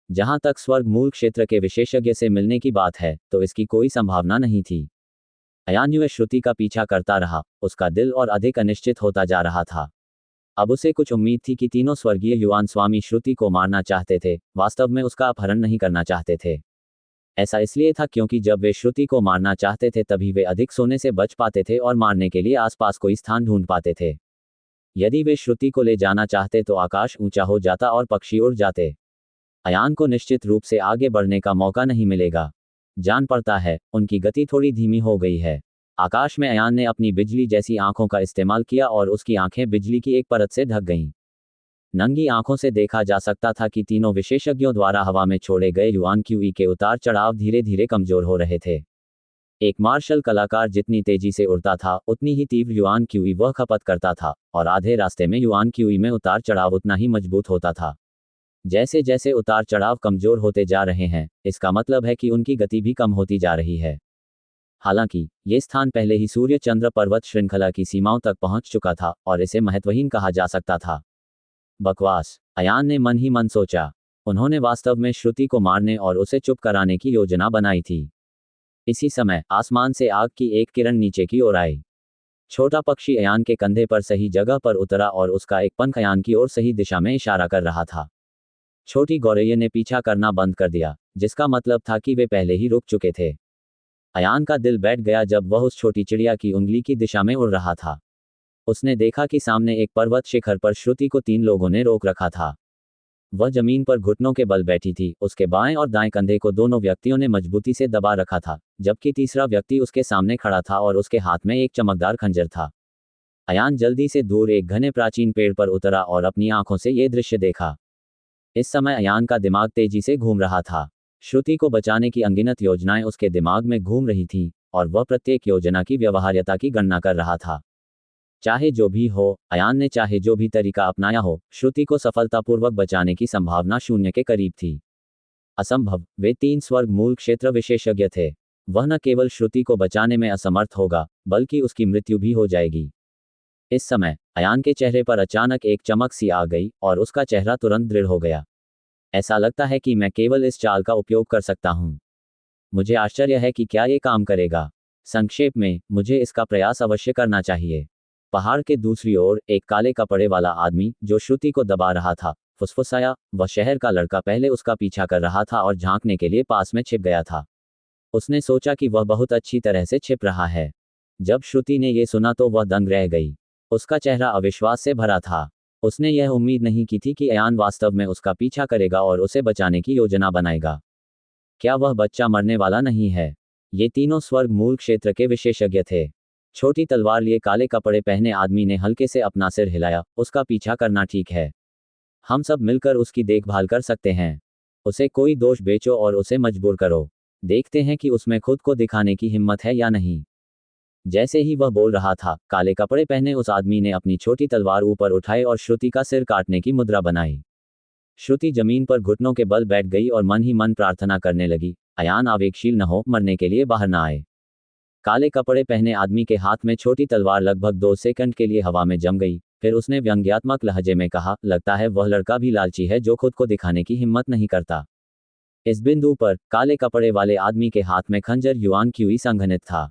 जहां तक स्वर्ग मूल क्षेत्र के विशेषज्ञ से मिलने की बात है, तो इसकी कोई संभावना नहीं थी। अयान श्रुति का पीछा करता रहा, उसका दिल और अधिक अनिश्चित होता जा रहा था। अब उसे कुछ उम्मीद थी कि तीनों स्वर्गीय युआन स्वामी श्रुति को मारना चाहते थे, वास्तव में उसका अपहरण नहीं करना चाहते थे। ऐसा इसलिए था क्योंकि जब वे श्रुति को मारना चाहते थे तभी वे अधिक सोने से बच पाते थे और मारने के लिए आसपास कोई स्थान ढूंढ पाते थे। यदि वे श्रुति को ले जाना चाहते तो आकाश ऊंचा हो जाता और पक्षी उड़ जाते। अयान को निश्चित रूप से आगे बढ़ने का मौका नहीं मिलेगा। जान पड़ता है, उनकी गति थोड़ी धीमी हो गई है। आकाश में अयान ने अपनी बिजली जैसी आंखों का इस्तेमाल किया और उसकी आंखें बिजली की एक परत से ढक गईं। नंगी आंखों से देखा जा सकता था कि तीनों विशेषज्ञों द्वारा हवा में छोड़े गए युआन क्यूई के उतार चढ़ाव धीरे धीरे कमजोर हो रहे थे। एक मार्शल कलाकार जितनी तेजी से उड़ता था उतनी ही तीव्र युआन क्यूई वह खपत करता था, और आधे रास्ते में युआन क्यूई में उतार चढ़ाव उतना ही मजबूत होता था। जैसे जैसे उतार चढ़ाव कमजोर होते जा रहे हैं, इसका मतलब है कि उनकी गति भी कम होती जा रही है। हालांकि ये स्थान पहले ही सूर्य चंद्र पर्वत श्रृंखला की सीमाओं तक पहुंच चुका था और इसे महत्वहीन कहा जा सकता था। बकवास, अयान ने मन ही मन सोचा। उन्होंने वास्तव में श्रुति को मारने और उसे चुप कराने की योजना बनाई थी। इसी समय आसमान से आग की एक किरण नीचे की ओर आई। छोटा पक्षी अयान के कंधे पर सही जगह पर उतरा और उसका एक पंख अयान की ओर सही दिशा में इशारा कर रहा था। छोटी गौरैया ने पीछा करना बंद कर दिया, जिसका मतलब था कि वे पहले ही रुक चुके थे। अयान का दिल बैठ गया जब वह उस छोटी चिड़िया की उंगली की दिशा में उड़ रहा था। उसने देखा कि सामने एक पर्वत शिखर पर श्रुति को 3 लोगों ने रोक रखा था। वह जमीन पर घुटनों के बल बैठी थी, उसके बाएं और दाएं कंधे को दोनों व्यक्तियों ने मजबूती से दबा रखा था, जबकि तीसरा व्यक्ति उसके सामने खड़ा था और उसके हाथ में एक चमकदार खंजर था। अयान जल्दी से दूर एक घने प्राचीन पेड़ पर उतरा और अपनी आंखों से यह दृश्य देखा। इस समय अयान का दिमाग तेजी से घूम रहा था। श्रुति को बचाने की अनगिनत योजनाएं उसके दिमाग में घूम रही थीं, और वह प्रत्येक योजना की व्यवहार्यता की गणना कर रहा था। चाहे जो भी हो, अयान ने चाहे जो भी तरीका अपनाया हो, श्रुति को सफलतापूर्वक बचाने की संभावना शून्य के करीब थी। असंभव, वे 3 स्वर्ग मूल क्षेत्र विशेषज्ञ थे। वह न केवल श्रुति को बचाने में असमर्थ होगा, बल्कि उसकी मृत्यु भी हो जाएगी। इस समय अयान के चेहरे पर अचानक एक चमक सी आ गई और उसका चेहरा तुरंत दृढ़ हो गया। ऐसा लगता है कि मैं केवल इस चाल का उपयोग कर सकता हूं। मुझे आश्चर्य है कि क्या ये काम करेगा। संक्षेप में, मुझे इसका प्रयास अवश्य करना चाहिए। पहाड़ के दूसरी ओर एक काले कपड़े वाला आदमी, जो श्रुति को दबा रहा था, फुसफुसाया। वह शहर का लड़का पहले उसका पीछा कर रहा था और झांकने के लिए पास में छिप गया था। उसने सोचा कि वह बहुत अच्छी तरह से छिप रहा है। जब श्रुति ने यह सुना तो वह दंग रह गई। उसका चेहरा अविश्वास से भरा था। उसने यह उम्मीद नहीं की थी कि अयान वास्तव में उसका पीछा करेगा और उसे बचाने की योजना बनाएगा। क्या वह बच्चा मरने वाला नहीं है? ये तीनों स्वर्ग मूल क्षेत्र के विशेषज्ञ थे। छोटी तलवार लिए काले कपड़े पहने आदमी ने हल्के से अपना सिर हिलाया। उसका पीछा करना ठीक है। हम सब मिलकर उसकी देखभाल कर सकते हैं। उसे कोई दोष बेचो और उसे मजबूर करो। देखते हैं कि उसमें खुद को दिखाने की हिम्मत है या नहीं। जैसे ही वह बोल रहा था, काले कपड़े पहने उस आदमी ने अपनी छोटी तलवार ऊपर उठाई और श्रुति का सिर काटने की मुद्रा बनाई। श्रुति जमीन पर घुटनों के बल बैठ गई और मन ही मन प्रार्थना करने लगी, अयान आवेगशील न हो, मरने के लिए बाहर न आए। काले कपड़े पहने आदमी के हाथ में छोटी तलवार लगभग 2 सेकंड के लिए हवा में जम गई। फिर उसने व्यंग्यात्मक लहजे में कहा, लगता है वह लड़का भी लालची है जो खुद को दिखाने की हिम्मत नहीं करता। इस बिंदु पर काले कपड़े वाले आदमी के हाथ में खंजर युआन क्यूई संघनित था।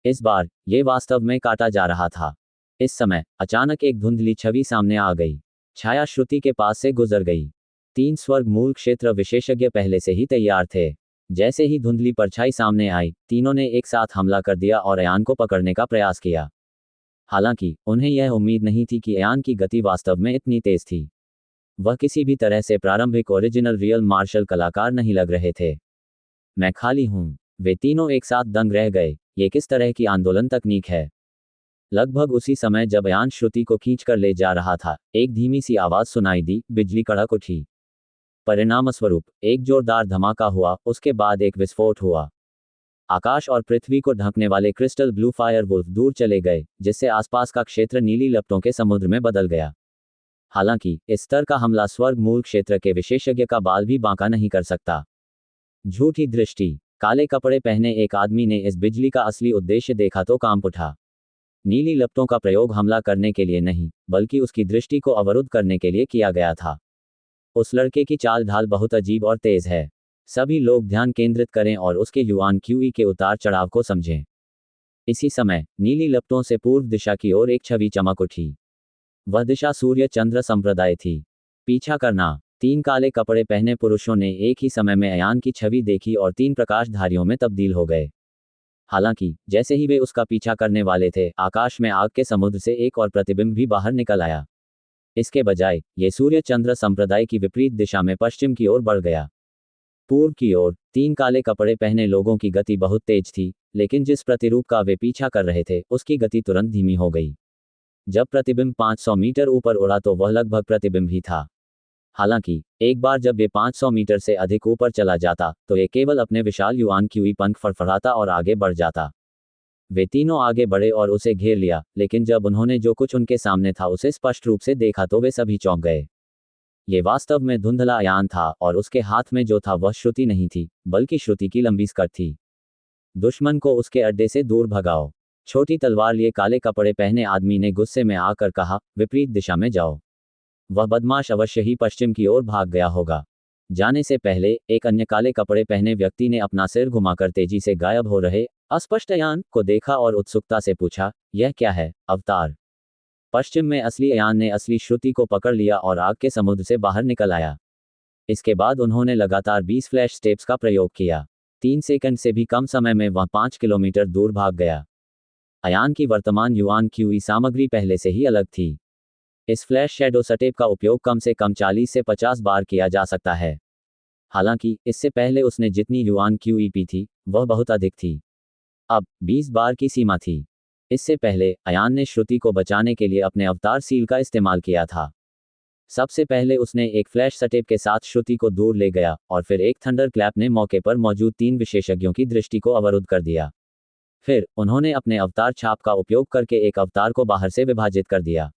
इस बार ये वास्तव में काटा जा रहा था। इस समय अचानक एक धुंधली छवि सामने आ गई। छाया श्रुति के पास से गुजर गई। 3 स्वर्ग मूल क्षेत्र विशेषज्ञ पहले से ही तैयार थे। जैसे ही धुंधली परछाई सामने आई, तीनों ने एक साथ हमला कर दिया और अयान को पकड़ने का प्रयास किया। हालांकि उन्हें यह उम्मीद नहीं थी कि अयान की गति वास्तव में इतनी तेज थी। वह किसी भी तरह से प्रारंभिक ओरिजिनल रियल मार्शल कलाकार नहीं लग रहे थे। मैं खाली हूं। वे तीनों एक साथ दंग रह गए। ये किस तरह की आंदोलन तकनीक है? लगभग उसी समय जब अयान श्रुति को खींचकर ले जा रहा था, एक धीमी सी आवाज सुनाई दी, बिजली कड़क उठी। परिणामस्वरूप एक जोरदार धमाका हुआ, उसके बाद एक विस्फोट हुआ। आकाश और पृथ्वी को ढकने वाले क्रिस्टल ब्लू फायर वुल्फ दूर चले गए, जिससे आसपास का क्षेत्र नीली लपटों के समुद्र में बदल गया। हालांकि इस स्तर का हमला स्वर्ग मूल क्षेत्र के विशेषज्ञ का बाल भी बांका नहीं कर सकता। झूठी दृष्टि। काले कपड़े पहने एक आदमी ने इस बिजली का असली उद्देश्य देखा तो कांप उठा। नीली लपटों का प्रयोग हमला करने के लिए नहीं, बल्कि उसकी दृष्टि को अवरुद्ध करने के लिए किया गया था। उस लड़के की चाल ढाल बहुत अजीब और तेज है। सभी लोग ध्यान केंद्रित करें और उसके युआन क्यूई के उतार चढ़ाव को समझें। इसी समय नीली लपटों से पूर्व दिशा की ओर एक छवि चमक उठी। वह दिशा सूर्य चंद्र संप्रदाय थी। पीछा करना। 3 काले कपड़े पहने पुरुषों ने एक ही समय में अयान की छवि देखी और 3 प्रकाशधारियों में तब्दील हो गए। हालांकि जैसे ही वे उसका पीछा करने वाले थे, आकाश में आग के समुद्र से एक और प्रतिबिंब भी बाहर निकल आया। इसके बजाय ये सूर्य चंद्र संप्रदाय की विपरीत दिशा में पश्चिम की ओर बढ़ गया। पूर्व की ओर 3 काले कपड़े पहने लोगों की गति बहुत तेज थी, लेकिन जिस प्रतिरूप का वे पीछा कर रहे थे उसकी गति तुरंत धीमी हो गई। जब प्रतिबिंब 500 मीटर ऊपर उड़ा तो वह लगभग प्रतिबिंब ही था। हालांकि एक बार जब वे 500 मीटर से अधिक ऊपर चला जाता तो ये केवल अपने विशाल युआन क्यूई पंख फड़फड़ाता और आगे बढ़ जाता। वे तीनों आगे बढ़े और उसे घेर लिया, लेकिन जब उन्होंने जो कुछ उनके सामने था उसे स्पष्ट रूप से देखा तो वे सभी चौंक गए। ये वास्तव में धुंधला अयान था और उसके हाथ में जो था वह श्रुति नहीं थी, बल्कि श्रुति की लंबी स्कर्ट थी। दुश्मन को उसके अड्डे से दूर भगाओ, छोटी तलवार लिए काले कपड़े पहने आदमी ने गुस्से में आकर कहा, विपरीत दिशा में जाओ। वह बदमाश अवश्य ही पश्चिम की ओर भाग गया होगा। जाने से पहले एक अन्य काले कपड़े पहने व्यक्ति ने अपना सिर घुमाकर तेजी से गायब हो रहे अस्पष्ट अयान को देखा और उत्सुकता से पूछा, यह क्या है, अवतार? पश्चिम में असली अयान ने असली श्रुति को पकड़ लिया और आग के समुद्र से बाहर निकल आया। इसके बाद उन्होंने लगातार 20 फ्लैश स्टेप्स का प्रयोग किया। 3 सेकंड से भी कम समय में वह 5 किलोमीटर दूर भाग गया। अयान की वर्तमान युआन क्यूई सामग्री पहले से ही अलग थी। इस फ्लैश शैडो स्टेप का उपयोग कम से कम 40 से 50 बार किया जा सकता है। हालांकि इससे पहले उसने जितनी युआन क्यूई पी थी वह बहुत अधिक थी। अब 20 बार की सीमा थी। इससे पहले अयान ने श्रुति को बचाने के लिए अपने अवतार सील का इस्तेमाल किया था। सबसे पहले उसने एक फ्लैश स्टेप के साथ श्रुति को दूर ले गया और फिर एक थंडर क्लैप ने मौके पर मौजूद 3 विशेषज्ञों की दृष्टि को अवरुद्ध कर दिया। फिर उन्होंने अपने अवतार छाप का उपयोग करके एक अवतार को बाहर से विभाजित कर दिया।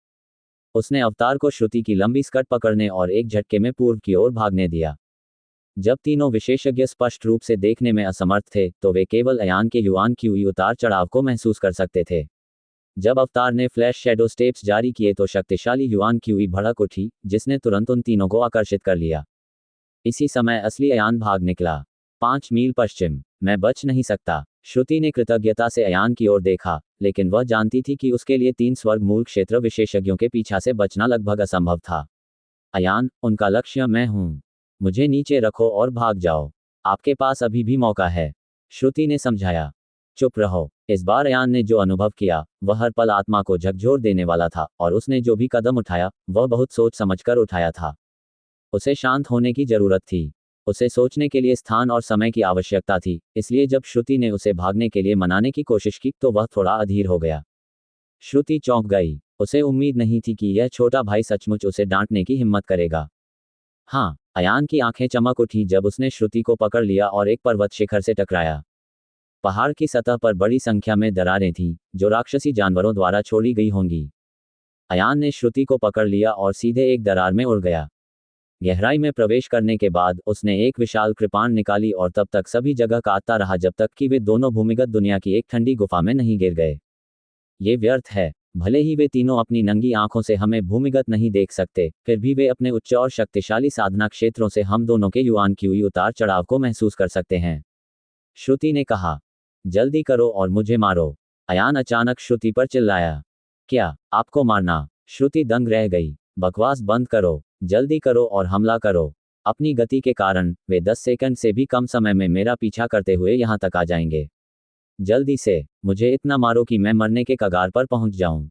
उसने अवतार को श्रुति की लंबी स्कर्ट पकड़ने और एक झटके में पूर्व की ओर भागने दिया। जब तीनों विशेषज्ञ स्पष्ट रूप से देखने में असमर्थ थे तो वे केवल अयान के युआन क्यूई उतार चढ़ाव को महसूस कर सकते थे। जब अवतार ने फ्लैश शैडो स्टेप्स जारी किए तो शक्तिशाली युआन क्यूई भड़क उठी, जिसने तुरंत उन तीनों को आकर्षित कर लिया। इसी समय असली अयान भाग निकला। 5 मील पश्चिम। मैं बच नहीं सकता। श्रुति ने कृतज्ञता से अयान की ओर देखा, लेकिन वह जानती थी कि उसके लिए 3 स्वर्ग मूल क्षेत्र विशेषज्ञों के पीछा से बचना लगभग असंभव था। अयान, उनका लक्ष्य मैं हूं। मुझे नीचे रखो और भाग जाओ। आपके पास अभी भी मौका है, श्रुति ने समझाया। चुप रहो। इस बार अयान ने जो अनुभव किया वह हर पल आत्मा को झकझोर देने वाला था और उसने जो भी कदम उठाया वह बहुत सोच समझकर उठाया था। उसे शांत होने की जरूरत थी। उसे सोचने के लिए स्थान और समय की आवश्यकता थी, इसलिए जब श्रुति ने उसे भागने के लिए मनाने की कोशिश की तो वह थोड़ा अधीर हो गया। श्रुति चौंक गई। उसे उम्मीद नहीं थी कि यह छोटा भाई सचमुच उसे डांटने की हिम्मत करेगा। हाँ, अयान की आंखें चमक उठी जब उसने श्रुति को पकड़ लिया और एक पर्वत शिखर से टकराया। पहाड़ की सतह पर बड़ी संख्या में दरारें थीं, जो राक्षसी जानवरों द्वारा छोड़ी गई होंगी। अयान ने श्रुति को पकड़ लिया और सीधे एक दरार में उड़ गया। गहराई में प्रवेश करने के बाद उसने एक विशाल कृपाण निकाली और तब तक सभी जगह काटता रहा जब तक कि वे दोनों भूमिगत दुनिया की एक ठंडी गुफा में नहीं गिर गए। ये व्यर्थ है। भले ही वे तीनों अपनी नंगी आंखों से हमें भूमिगत नहीं देख सकते, फिर भी वे अपने उच्च और शक्तिशाली साधना क्षेत्रों से हम दोनों के युआन क्यूई उतार चढ़ाव को महसूस कर सकते हैं। श्रुति ने कहा, जल्दी करो और मुझे मारो। अयान अचानक श्रुति पर चिल्लाया। क्या, आपको मारना? श्रुति दंग रह गई। बकवास बंद करो, जल्दी करो और हमला करो। अपनी गति के कारण वे 10 सेकंड से भी कम समय में मेरा पीछा करते हुए यहां तक आ जाएंगे। जल्दी से, मुझे इतना मारो कि मैं मरने के कगार पर पहुंच जाऊं।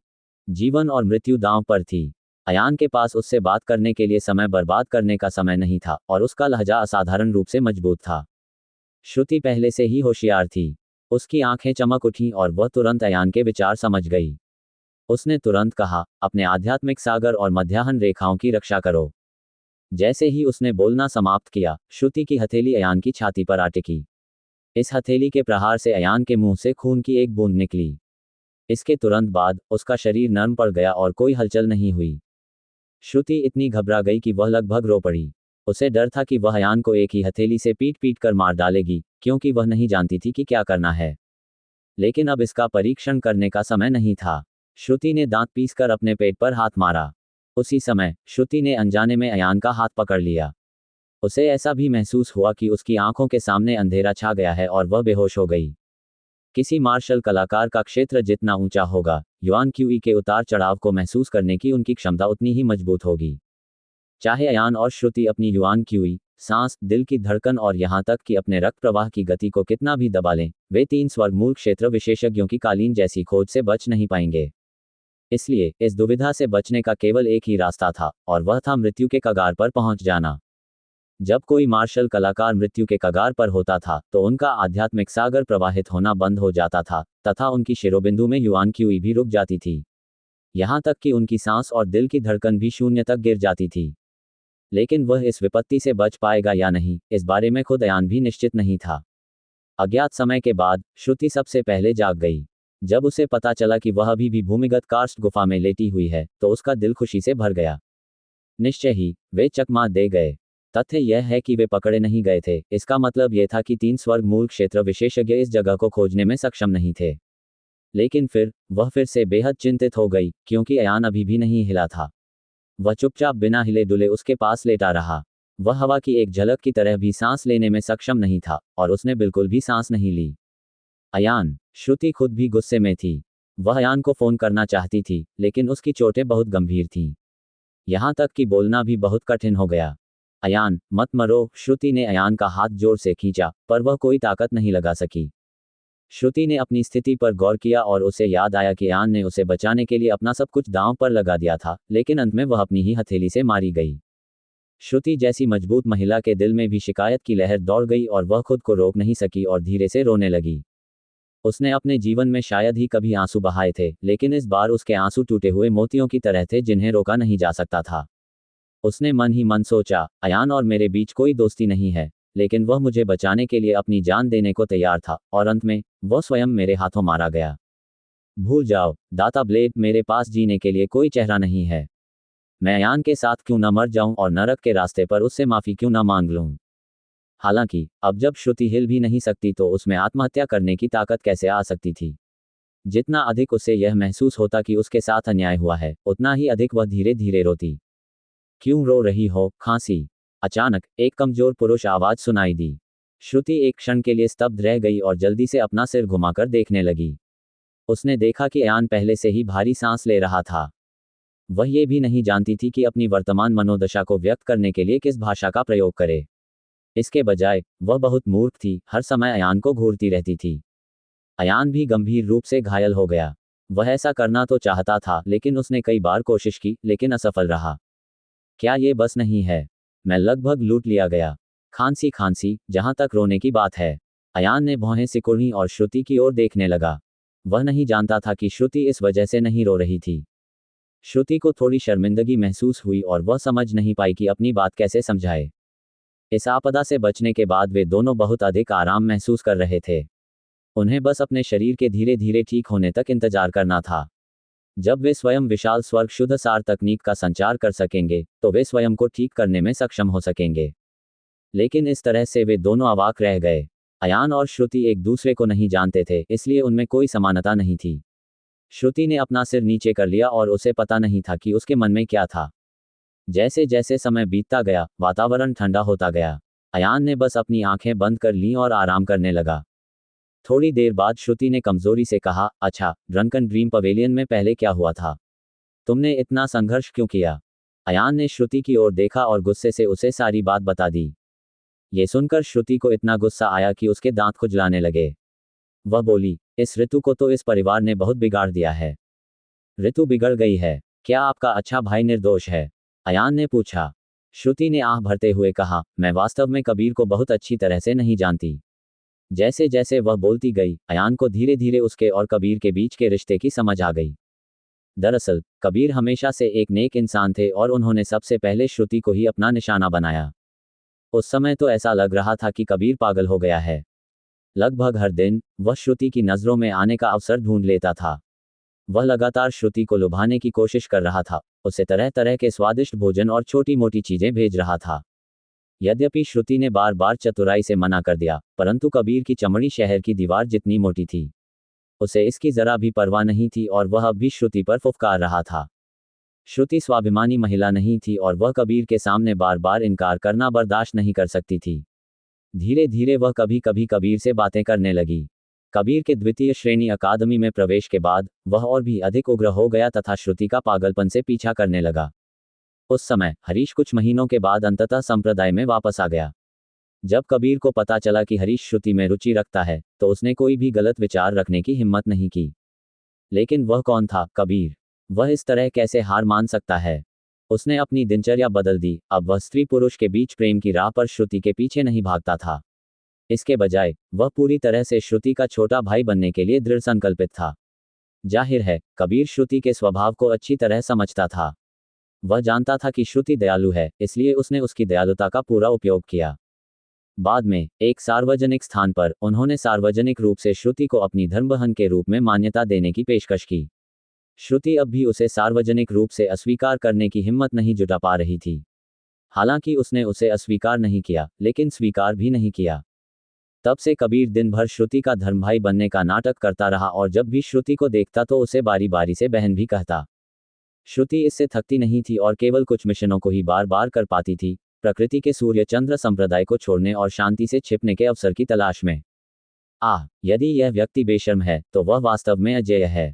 जीवन और मृत्यु दांव पर थी। अयान के पास उससे बात करने के लिए समय बर्बाद करने का समय नहीं था और उसका लहजा असाधारण रूप से मजबूत था। श्रुति पहले से ही होशियार थी। उसकी आंखें चमक उठीं और वह तुरंत अयान के विचार समझ गई। उसने तुरंत कहा, अपने आध्यात्मिक सागर और मध्याह्न रेखाओं की रक्षा करो। जैसे ही उसने बोलना समाप्त किया, श्रुति की हथेली अयान की छाती पर आ टिकी। इस हथेली के प्रहार से अयान के मुंह से खून की एक बूंद निकली। इसके तुरंत बाद उसका शरीर नर्म पड़ गया और कोई हलचल नहीं हुई। श्रुति इतनी घबरा गई कि वह लगभग रो पड़ी। उसे डर था कि वह अयान को एक ही हथेली से पीट पीट कर मार डालेगी, क्योंकि वह नहीं जानती थी कि क्या करना है। लेकिन अब इसका परीक्षण करने का समय नहीं था। श्रुति ने दांत पीसकर अपने पेट पर हाथ मारा। उसी समय श्रुति ने अनजाने में अयान का हाथ पकड़ लिया। उसे ऐसा भी महसूस हुआ कि उसकी आंखों के सामने अंधेरा छा गया है और वह बेहोश हो गई। किसी मार्शल कलाकार का क्षेत्र जितना ऊंचा होगा, युआन क्यूई के उतार चढ़ाव को महसूस करने की उनकी क्षमता उतनी ही मजबूत होगी। चाहे अयान और श्रुति अपनी युआन क्यूई, सांस, दिल की धड़कन और यहां तक कि अपने रक्त प्रवाह की गति को कितना भी दबा लें, वे 3 स्वर्गमूल क्षेत्र विशेषज्ञों की कालीन जैसी खोज से बच नहीं पाएंगे। इसलिए इस दुविधा से बचने का केवल एक ही रास्ता था, और वह था मृत्यु के कगार पर पहुंच जाना। जब कोई मार्शल कलाकार मृत्यु के कगार पर होता था तो उनका आध्यात्मिक सागर प्रवाहित होना बंद हो जाता था तथा उनकी शिरोबिंदु में युआन क्यूई भी रुक जाती थी। यहाँ तक कि उनकी सांस और दिल की धड़कन भी शून्य तक गिर जाती थी। लेकिन वह इस विपत्ति से बच पाएगा या नहीं, इस बारे में खुद अयान भी निश्चित नहीं था। अज्ञात समय के बाद श्रुति सबसे पहले जाग गई। जब उसे पता चला कि वह अभी भी भूमिगत कार्स्ट गुफा में लेटी हुई है तो उसका दिल खुशी से भर गया। निश्चय ही वे चकमा दे गए। तथ्य यह है कि वे पकड़े नहीं गए थे। इसका मतलब यह था कि 3 स्वर्ग मूल क्षेत्र विशेषज्ञ इस जगह को खोजने में सक्षम नहीं थे। लेकिन फिर वह फिर से बेहद चिंतित हो गई क्योंकि अयान अभी भी नहीं हिला था। वह चुपचाप बिना हिले डुले उसके पास लेटा रहा। वह हवा की एक झलक की तरह भी सांस लेने में सक्षम नहीं था और उसने बिल्कुल भी सांस नहीं ली। अयान, श्रुति खुद भी गुस्से में थी। वह अयान को फोन करना चाहती थी लेकिन उसकी चोटें बहुत गंभीर थीं। यहाँ तक कि बोलना भी बहुत कठिन हो गया। अयान, मत मरो, श्रुति ने अयान का हाथ जोर से खींचा, पर वह कोई ताकत नहीं लगा सकी। श्रुति ने अपनी स्थिति पर गौर किया और उसे याद आया कि अयान ने उसे बचाने के लिए अपना सब कुछ दांव पर लगा दिया था, लेकिन अंत में वह अपनी ही हथेली से मारी गई। श्रुति जैसी मजबूत महिला के दिल में भी शिकायत की लहर दौड़ गई और वह खुद को रोक नहीं सकी और धीरे से रोने लगी। उसने अपने जीवन में शायद ही कभी आंसू बहाए थे, लेकिन इस बार उसके आंसू टूटे हुए मोतियों की तरह थे जिन्हें रोका नहीं जा सकता था। उसने मन ही मन सोचा, अयान और मेरे बीच कोई दोस्ती नहीं है, लेकिन वह मुझे बचाने के लिए अपनी जान देने को तैयार था और अंत में वह स्वयं मेरे हाथों मारा गया। भूल जाओ, दाता ब्लेड, मेरे पास जीने के लिए कोई चेहरा नहीं है। मैं अयान के साथ क्यों न मर जाऊं और नरक के रास्ते पर उससे माफी क्यों न मांग लूं। हालांकि अब जब श्रुति हिल भी नहीं सकती तो उसमें आत्महत्या करने की ताकत कैसे आ सकती थी। जितना अधिक उसे यह महसूस होता कि उसके साथ अन्याय हुआ है, उतना ही अधिक वह धीरे धीरे रोती। क्यों रो रही हो, खांसी? अचानक एक कमजोर पुरुष आवाज सुनाई दी। श्रुति एक क्षण के लिए स्तब्ध रह गई और जल्दी से अपना सिर घुमाकर देखने लगी। उसने देखा कि अयान पहले से ही भारी सांस ले रहा था। वह ये भी नहीं जानती थी कि अपनी वर्तमान मनोदशा को व्यक्त करने के लिए किस भाषा का प्रयोग करे। इसके बजाय वह बहुत मूर्ख थी, हर समय अयान को घूरती रहती थी। अयान भी गंभीर रूप से घायल हो गया। वह ऐसा करना तो चाहता था, लेकिन उसने कई बार कोशिश की, लेकिन असफल रहा। क्या ये बस नहीं है? मैं लगभग लूट लिया गया। खांसी खांसी, जहां तक रोने की बात है। अयान ने भौहें सिकुड़ी और श्रुति की ओर देखने लगा। वह नहीं जानता था कि श्रुति इस वजह से नहीं रो रही थी। श्रुति को थोड़ी शर्मिंदगी महसूस हुई और वह समझ नहीं पाई कि अपनी बात कैसे समझाए। इस आपदा से बचने के बाद वे दोनों बहुत अधिक आराम महसूस कर रहे थे। उन्हें बस अपने शरीर के धीरे धीरे ठीक होने तक इंतजार करना था। जब वे स्वयं विशाल स्वर्ग शुद्ध सार तकनीक का संचार कर सकेंगे तो वे स्वयं को ठीक करने में सक्षम हो सकेंगे। लेकिन इस तरह से वे दोनों अवाक रह गए। अयान और श्रुति एक दूसरे को नहीं जानते थे, इसलिए उनमें कोई समानता नहीं थी। श्रुति ने अपना सिर नीचे कर लिया और उसे पता नहीं था कि उसके मन में क्या था। जैसे जैसे समय बीतता गया, वातावरण ठंडा होता गया। अयान ने बस अपनी आंखें बंद कर लीं और आराम करने लगा। थोड़ी देर बाद श्रुति ने कमजोरी से कहा, अच्छा, ड्रंकन ड्रीम पवेलियन में पहले क्या हुआ था? तुमने इतना संघर्ष क्यों किया? अयान ने श्रुति की ओर देखा और गुस्से से उसे सारी बात बता दी। ये सुनकर श्रुति को इतना गुस्सा आया कि उसके दांत खुजलाने लगे। वह बोली, इस ऋतु को तो इस परिवार ने बहुत बिगाड़ दिया है। ऋतु बिगड़ गई है? क्या आपका अच्छा भाई निर्दोष है? अयान ने पूछा। श्रुति ने आह भरते हुए कहा, मैं वास्तव में कबीर को बहुत अच्छी तरह से नहीं जानती। जैसे जैसे वह बोलती गई, अयान को धीरे धीरे उसके और कबीर के बीच के रिश्ते की समझ आ गई। दरअसल कबीर हमेशा से एक नेक इंसान थे और उन्होंने सबसे पहले श्रुति को ही अपना निशाना बनाया। उस समय तो ऐसा लग रहा था कि कबीर पागल हो गया है। लगभग हर दिन वह श्रुति की नज़रों में आने का अवसर ढूंढ लेता था। वह लगातार श्रुति को लुभाने की कोशिश कर रहा था, उसे तरह तरह के स्वादिष्ट भोजन और छोटी मोटी चीजें भेज रहा था। यद्यपि श्रुति ने बार बार चतुराई से मना कर दिया, परंतु कबीर की चमड़ी शहर की दीवार जितनी मोटी थी। उसे इसकी जरा भी परवाह नहीं थी और वह अब भी श्रुति पर फुफकार रहा था। श्रुति स्वाभिमानी महिला नहीं थी और वह कबीर के सामने बार बार इनकार करना बर्दाश्त नहीं कर सकती थी। धीरे धीरे वह कभी कभी कबीर से बातें करने लगी। कबीर के द्वितीय श्रेणी अकादमी में प्रवेश के बाद वह और भी अधिक उग्र हो गया तथा श्रुति का पागलपन से पीछा करने लगा। उस समय हरीश कुछ महीनों के बाद अंततः संप्रदाय में वापस आ गया। जब कबीर को पता चला कि हरीश श्रुति में रुचि रखता है तो उसने कोई भी गलत विचार रखने की हिम्मत नहीं की। लेकिन वह कौन था, कबीर? वह इस तरह कैसे हार मान सकता है? उसने अपनी दिनचर्या बदल दी। अब वह स्त्री पुरुष के बीच प्रेम की राह पर श्रुति के पीछे नहीं भागता था। इसके बजाय वह पूरी तरह से श्रुति का छोटा भाई बनने के लिए दृढ़ संकल्पित था। जाहिर है, कबीर श्रुति के स्वभाव को अच्छी तरह समझता था। वह जानता था कि श्रुति दयालु है, इसलिए उसने उसकी दयालुता का पूरा उपयोग किया। बाद में एक सार्वजनिक स्थान पर उन्होंने सार्वजनिक रूप से श्रुति को अपनी धर्मबहन के रूप में मान्यता देने की पेशकश की। श्रुति अब भी उसे सार्वजनिक रूप से अस्वीकार करने की हिम्मत नहीं जुटा पा रही थी। हालांकि उसने उसे अस्वीकार नहीं किया, लेकिन स्वीकार भी नहीं किया। तब से कबीर दिन भर श्रुति का धर्मभाई बनने का नाटक करता रहा और जब भी श्रुति को देखता तो उसे बारी बारी से बहन भी कहता। श्रुति इससे थकती नहीं थी और केवल कुछ मिशनों को ही बार बार कर पाती थी, प्रकृति के सूर्य चंद्र संप्रदाय को छोड़ने और शांति से छिपने के अवसर की तलाश में। यदि यह व्यक्ति बेशर्म है तो वह वास्तव में अजेय है।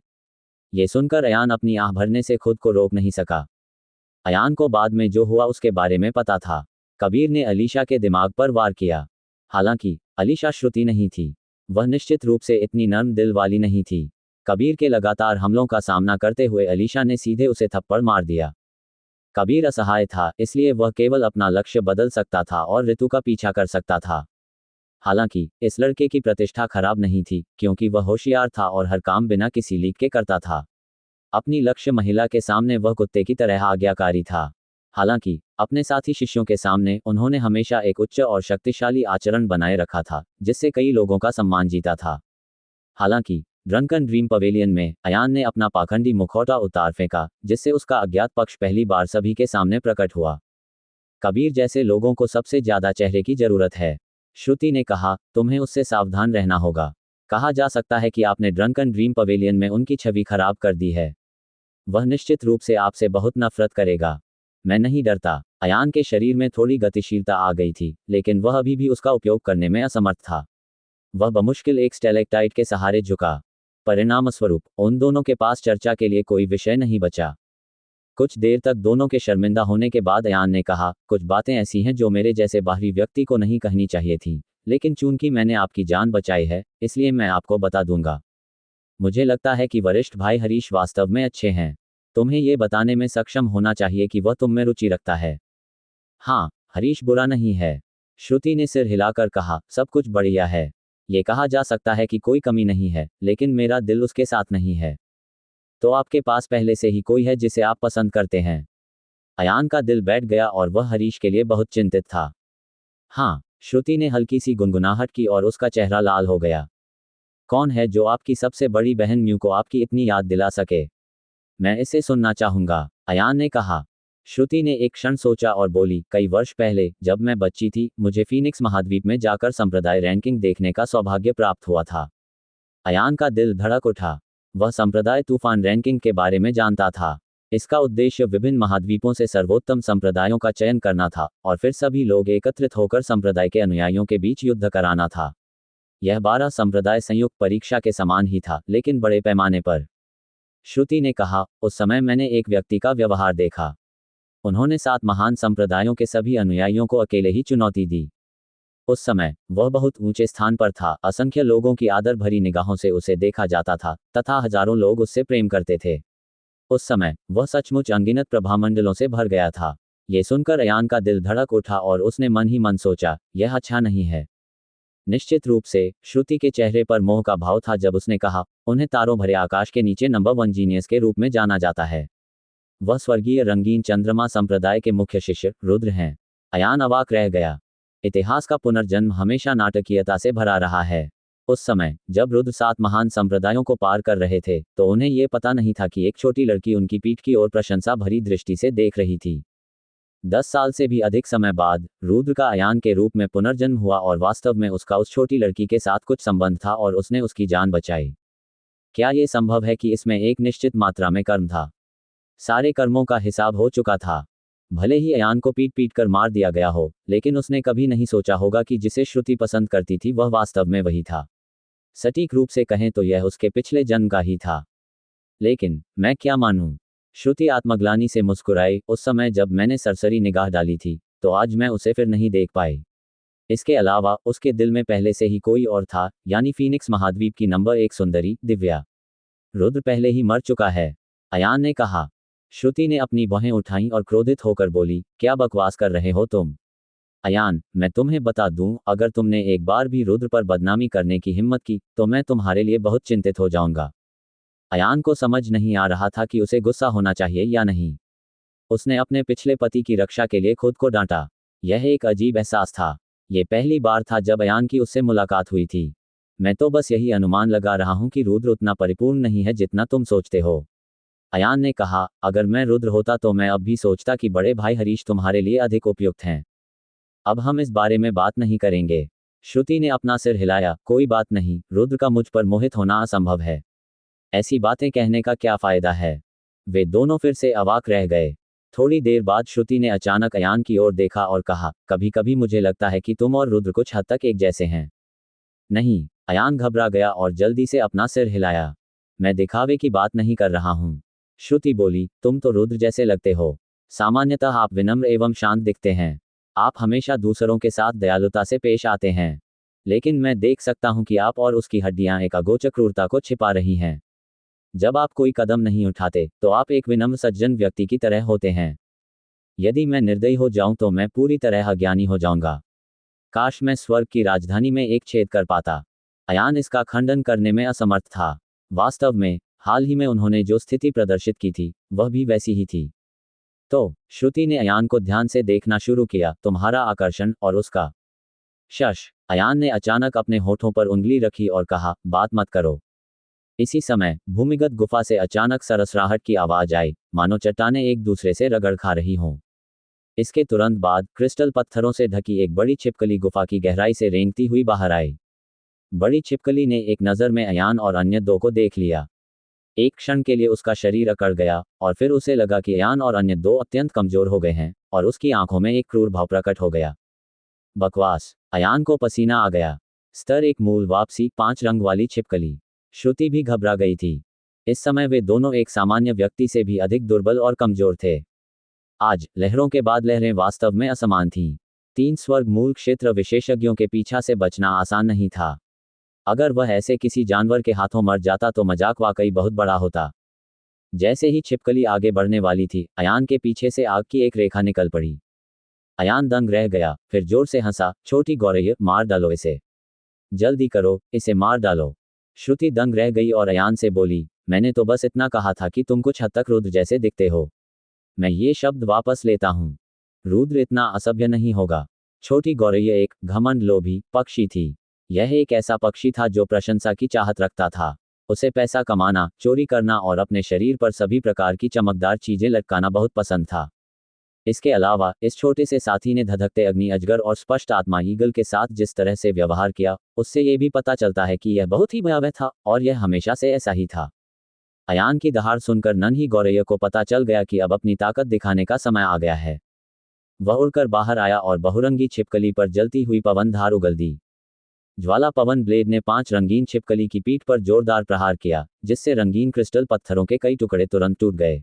ये सुनकर अयान अपनी आह भरने से खुद को रोक नहीं सका। अयान को बाद में जो हुआ उसके बारे में पता था। कबीर ने अलीशा के दिमाग पर वार किया। हालांकि अलीशा श्रुति नहीं थी, वह निश्चित रूप से इतनी नर्म दिल वाली नहीं थी। कबीर के लगातार हमलों का सामना करते हुए अलीशा ने सीधे उसे थप्पड़ मार दिया। कबीर असहाय था, इसलिए वह केवल अपना लक्ष्य बदल सकता था और ऋतु का पीछा कर सकता था। हालांकि इस लड़के की प्रतिष्ठा खराब नहीं थी, क्योंकि वह होशियार था और हर काम बिना किसी लीक के करता था। अपनी लक्ष्य महिला के सामने वह कुत्ते की तरह आज्ञाकारी था। हालांकि अपने साथी शिष्यों के सामने उन्होंने हमेशा एक उच्च और शक्तिशाली आचरण बनाए रखा था, जिससे कई लोगों का सम्मान जीता था। हालांकि ड्रंकन ड्रीम पवेलियन में अयान ने अपना पाखंडी मुखौटा उतार फेंका, जिससे उसका अज्ञात पक्ष पहली बार सभी के सामने प्रकट हुआ। कबीर जैसे लोगों को सबसे ज्यादा चेहरे की जरूरत है, श्रुति ने कहा। तुम्हें उससे सावधान रहना होगा। कहा जा सकता है कि आपने ड्रंकन ड्रीम पवेलियन में उनकी छवि खराब कर दी है। वह निश्चित रूप से आपसे बहुत नफरत करेगा। मैं नहीं डरता। अयान के शरीर में थोड़ी गतिशीलता आ गई थी, लेकिन वह अभी भी उसका उपयोग करने में असमर्थ था। वह बमुश्किल एक स्टेलेक्टाइट के सहारे झुका। परिणामस्वरूप उन दोनों के पास चर्चा के लिए कोई विषय नहीं बचा। कुछ देर तक दोनों के शर्मिंदा होने के बाद अयान ने कहा, कुछ बातें ऐसी हैं जो मेरे जैसे बाहरी व्यक्ति को नहीं कहनी चाहिए थी, लेकिन चूंकि मैंने आपकी जान बचाई है, इसलिए मैं आपको बता दूंगा। मुझे लगता है कि वरिष्ठ भाई हरीश वास्तव में अच्छे हैं। तुम्हें ये बताने में सक्षम होना चाहिए कि वह तुम में रुचि रखता है। हाँ, हरीश बुरा नहीं है, श्रुति ने सिर हिलाकर कहा। सब कुछ बढ़िया है। ये कहा जा सकता है कि कोई कमी नहीं है, लेकिन मेरा दिल उसके साथ नहीं है। तो आपके पास पहले से ही कोई है जिसे आप पसंद करते हैं? अयान का दिल बैठ गया और वह हरीश के लिए बहुत चिंतित था। हाँ, श्रुति ने हल्की सी गुनगुनाहट की और उसका चेहरा लाल हो गया। कौन है जो आपकी सबसे बड़ी बहन म्यू को आपकी इतनी याद दिला सके? मैं इसे सुनना चाहूंगा, अयान ने कहा। श्रुति ने एक क्षण सोचा और बोली, कई वर्ष पहले जब मैं बच्ची थी, मुझे फीनिक्स महाद्वीप में जाकर संप्रदाय रैंकिंग देखने का सौभाग्य प्राप्त हुआ था। अयान का दिल धड़क उठा। वह संप्रदाय तूफान रैंकिंग के बारे में जानता था। इसका उद्देश्य विभिन्न महाद्वीपों से सर्वोत्तम संप्रदायों का चयन करना था और फिर सभी लोग एकत्रित होकर संप्रदाय के अनुयायियों के बीच युद्ध कराना था। यह 12 संप्रदाय संयुक्त परीक्षा के समान ही था, लेकिन बड़े पैमाने पर। श्रुति ने कहा, उस समय मैंने एक व्यक्ति का व्यवहार देखा। उन्होंने 7 महान संप्रदायों के सभी अनुयायियों को अकेले ही चुनौती दी। उस समय वह बहुत ऊंचे स्थान पर था, असंख्य लोगों की आदर भरी निगाहों से उसे देखा जाता था तथा हजारों लोग उससे प्रेम करते थे। उस समय वह सचमुच अनगिनत प्रभामंडलों से भर गया था। ये सुनकर अयान का दिल धड़क उठा और उसने मन ही मन सोचा, यह अच्छा नहीं है। निश्चित रूप से श्रुति के चेहरे पर मोह का भाव था जब उसने कहा, उन्हें तारों भरे आकाश के नीचे नंबर 1 जीनियस के रूप में जाना जाता है। वह स्वर्गीय रंगीन चंद्रमा संप्रदाय के मुख्य शिष्य रुद्र हैं। अयान अवाक रह गया। इतिहास का पुनर्जन्म हमेशा नाटकीयता से भरा रहा है। उस समय जब रुद्र 7 महान संप्रदायों को पार कर रहे थे, तो उन्हें यह पता नहीं था कि एक छोटी लड़की उनकी पीठ की ओर प्रशंसा भरी दृष्टि से देख रही थी। 10 साल से भी अधिक समय बाद रुद्र का अयान के रूप में पुनर्जन्म हुआ और वास्तव में उसका उस छोटी लड़की के साथ कुछ संबंध था और उसने उसकी जान बचाई। क्या यह संभव है कि इसमें एक निश्चित मात्रा में कर्म था? सारे कर्मों का हिसाब हो चुका था। भले ही अयान को पीट पीट कर मार दिया गया हो, लेकिन उसने कभी नहीं सोचा होगा कि जिसे श्रुति पसंद करती थी वह वास्तव में वही था। सटीक रूप से कहें तो यह उसके पिछले जन्म का ही था। लेकिन मैं क्या मानूं? श्रुति आत्मग्लानि से मुस्कुराई। उस समय जब मैंने सरसरी निगाह डाली थी, तो आज मैं उसे फिर नहीं देख पाई। इसके अलावा उसके दिल में पहले से ही कोई और था, यानी फीनिक्स महाद्वीप की नंबर 1 सुंदरी दिव्या। रुद्र पहले ही मर चुका है, अयान ने कहा। श्रुति ने अपनी बाहें उठाईं और क्रोधित होकर बोली, क्या बकवास कर रहे हो तुम? अयान, मैं तुम्हें बता दूं, अगर तुमने एक बार भी रुद्र पर बदनामी करने की हिम्मत की तो मैं तुम्हारे लिए बहुत चिंतित हो जाऊंगा। अयान को समझ नहीं आ रहा था कि उसे गुस्सा होना चाहिए या नहीं। उसने अपने पिछले पति की रक्षा के लिए खुद को डांटा। यह एक अजीब एहसास था। ये पहली बार था जब अयान की उससे मुलाकात हुई थी। मैं तो बस यही अनुमान लगा रहा हूं कि रुद्र उतना परिपूर्ण नहीं है जितना तुम सोचते हो। अयान ने कहा, अगर मैं रुद्र होता तो मैं अब भी सोचता कि बड़े भाई हरीश तुम्हारे लिए अधिक उपयुक्त हैं। अब हम इस बारे में बात नहीं करेंगे। श्रुति ने अपना सिर हिलाया, कोई बात नहीं, रुद्र का मुझ पर मोहित होना असंभव है। ऐसी बातें कहने का क्या फायदा है? वे दोनों फिर से अवाक रह गए। थोड़ी देर बाद श्रुति ने अचानक अयान की ओर देखा और कहा, कभी कभी मुझे लगता है कि तुम और रुद्र कुछ हद तक एक जैसे हैं। नहीं, अयान घबरा गया और जल्दी से अपना सिर हिलाया। मैं दिखावे की बात नहीं कर रहा हूं। श्रुति बोली, तुम तो रुद्र जैसे लगते हो। सामान्यतः आप विनम्र एवं शांत दिखते हैं। आप हमेशा दूसरों के साथ दयालुता से पेश आते हैं। लेकिन मैं देख सकता हूं कि आप और उसकी हड्डियां एक अगोचर क्रूरता को छिपा रही हैं। जब आप कोई कदम नहीं उठाते तो आप एक विनम्र सज्जन व्यक्ति की तरह होते हैं। यदि मैं निर्दयी हो जाऊं तो मैं पूरी तरह अज्ञानी हो जाऊंगा। काश मैं स्वर्ग की राजधानी में एक छेद कर पाता। अयान इसका खंडन करने में असमर्थ था। वास्तव में हाल ही में उन्होंने जो स्थिति प्रदर्शित की थी वह भी वैसी ही थी। तो श्रुति ने अयान को ध्यान से देखना शुरू किया, तुम्हारा आकर्षण और उसका शश। अयान ने अचानक अपने होठों पर उंगली रखी और कहा, बात मत करो। इसी समय भूमिगत गुफा से अचानक सरसराहट की आवाज आई, मानो चट्टानें एक दूसरे से रगड़ खा रही हों। इसके तुरंत बाद क्रिस्टल पत्थरों से ढकी एक बड़ी छिपकली गुफा की गहराई से रेंगती हुई बाहर आई। बड़ी छिपकली ने एक नज़र में अयान और अन्य दो को देख लिया। एक क्षण के लिए उसका शरीर अकड़ गया और फिर उसे लगा कि अयान और अन्य दो अत्यंत कमजोर हो गए हैं और उसकी आंखों में एक क्रूर भाव प्रकट हो गया। बकवास। अयान को पसीना आ गया। स्तर एक मूल वापसी 5 रंग वाली छिपकली। श्रुति भी घबरा गई थी। इस समय वे दोनों एक सामान्य व्यक्ति से भी अधिक दुर्बल और कमजोर थे। आज लहरों के बाद लहरें वास्तव में असमान थीं। 3 स्वर्ग मूल क्षेत्र विशेषज्ञों के पीछा से बचना आसान नहीं था। अगर वह ऐसे किसी जानवर के हाथों मर जाता तो मजाक वाकई बहुत बड़ा होता। जैसे ही छिपकली आगे बढ़ने वाली थी, अयान के पीछे से आग की एक रेखा निकल पड़ी। अयान दंग रह गया, फिर जोर से हंसा, छोटी गौरैया, मार डालो इसे। जल्दी करो, इसे मार डालो। श्रुति दंग रह गई और अयान से बोली, मैंने तो बस इतना कहा था कि तुम कुछ हद तक रुद्र जैसे दिखते हो। मैं ये शब्द वापस लेता हूं। रुद्र इतना असभ्य नहीं होगा। छोटी गौरैया एक घमंड लोभी पक्षी थी। यह एक ऐसा पक्षी था जो प्रशंसा की चाहत रखता था। उसे पैसा कमाना, चोरी करना और अपने शरीर पर सभी प्रकार की चमकदार चीजें लटकाना बहुत पसंद था। इसके अलावा इस छोटे से साथी ने धधकते अग्नि अजगर और स्पष्ट आत्मा ईगल के साथ जिस तरह से व्यवहार किया, उससे यह भी पता चलता है कि यह बहुत ही भयावह था और यह हमेशा से ऐसा ही था। अयान की दहाड़ सुनकर नन्ही गौरैया को पता चल गया कि अब अपनी ताकत दिखाने का समय आ गया है। वह उड़कर बाहर आया और बहुरंगी छिपकली पर जलती हुई पवन धार उगल दी। ज्वाला पवन ब्लेड ने 5 रंगीन छिपकली की पीठ पर जोरदार प्रहार किया, जिससे रंगीन क्रिस्टल पत्थरों के कई टुकड़े तुरंत टूट गए।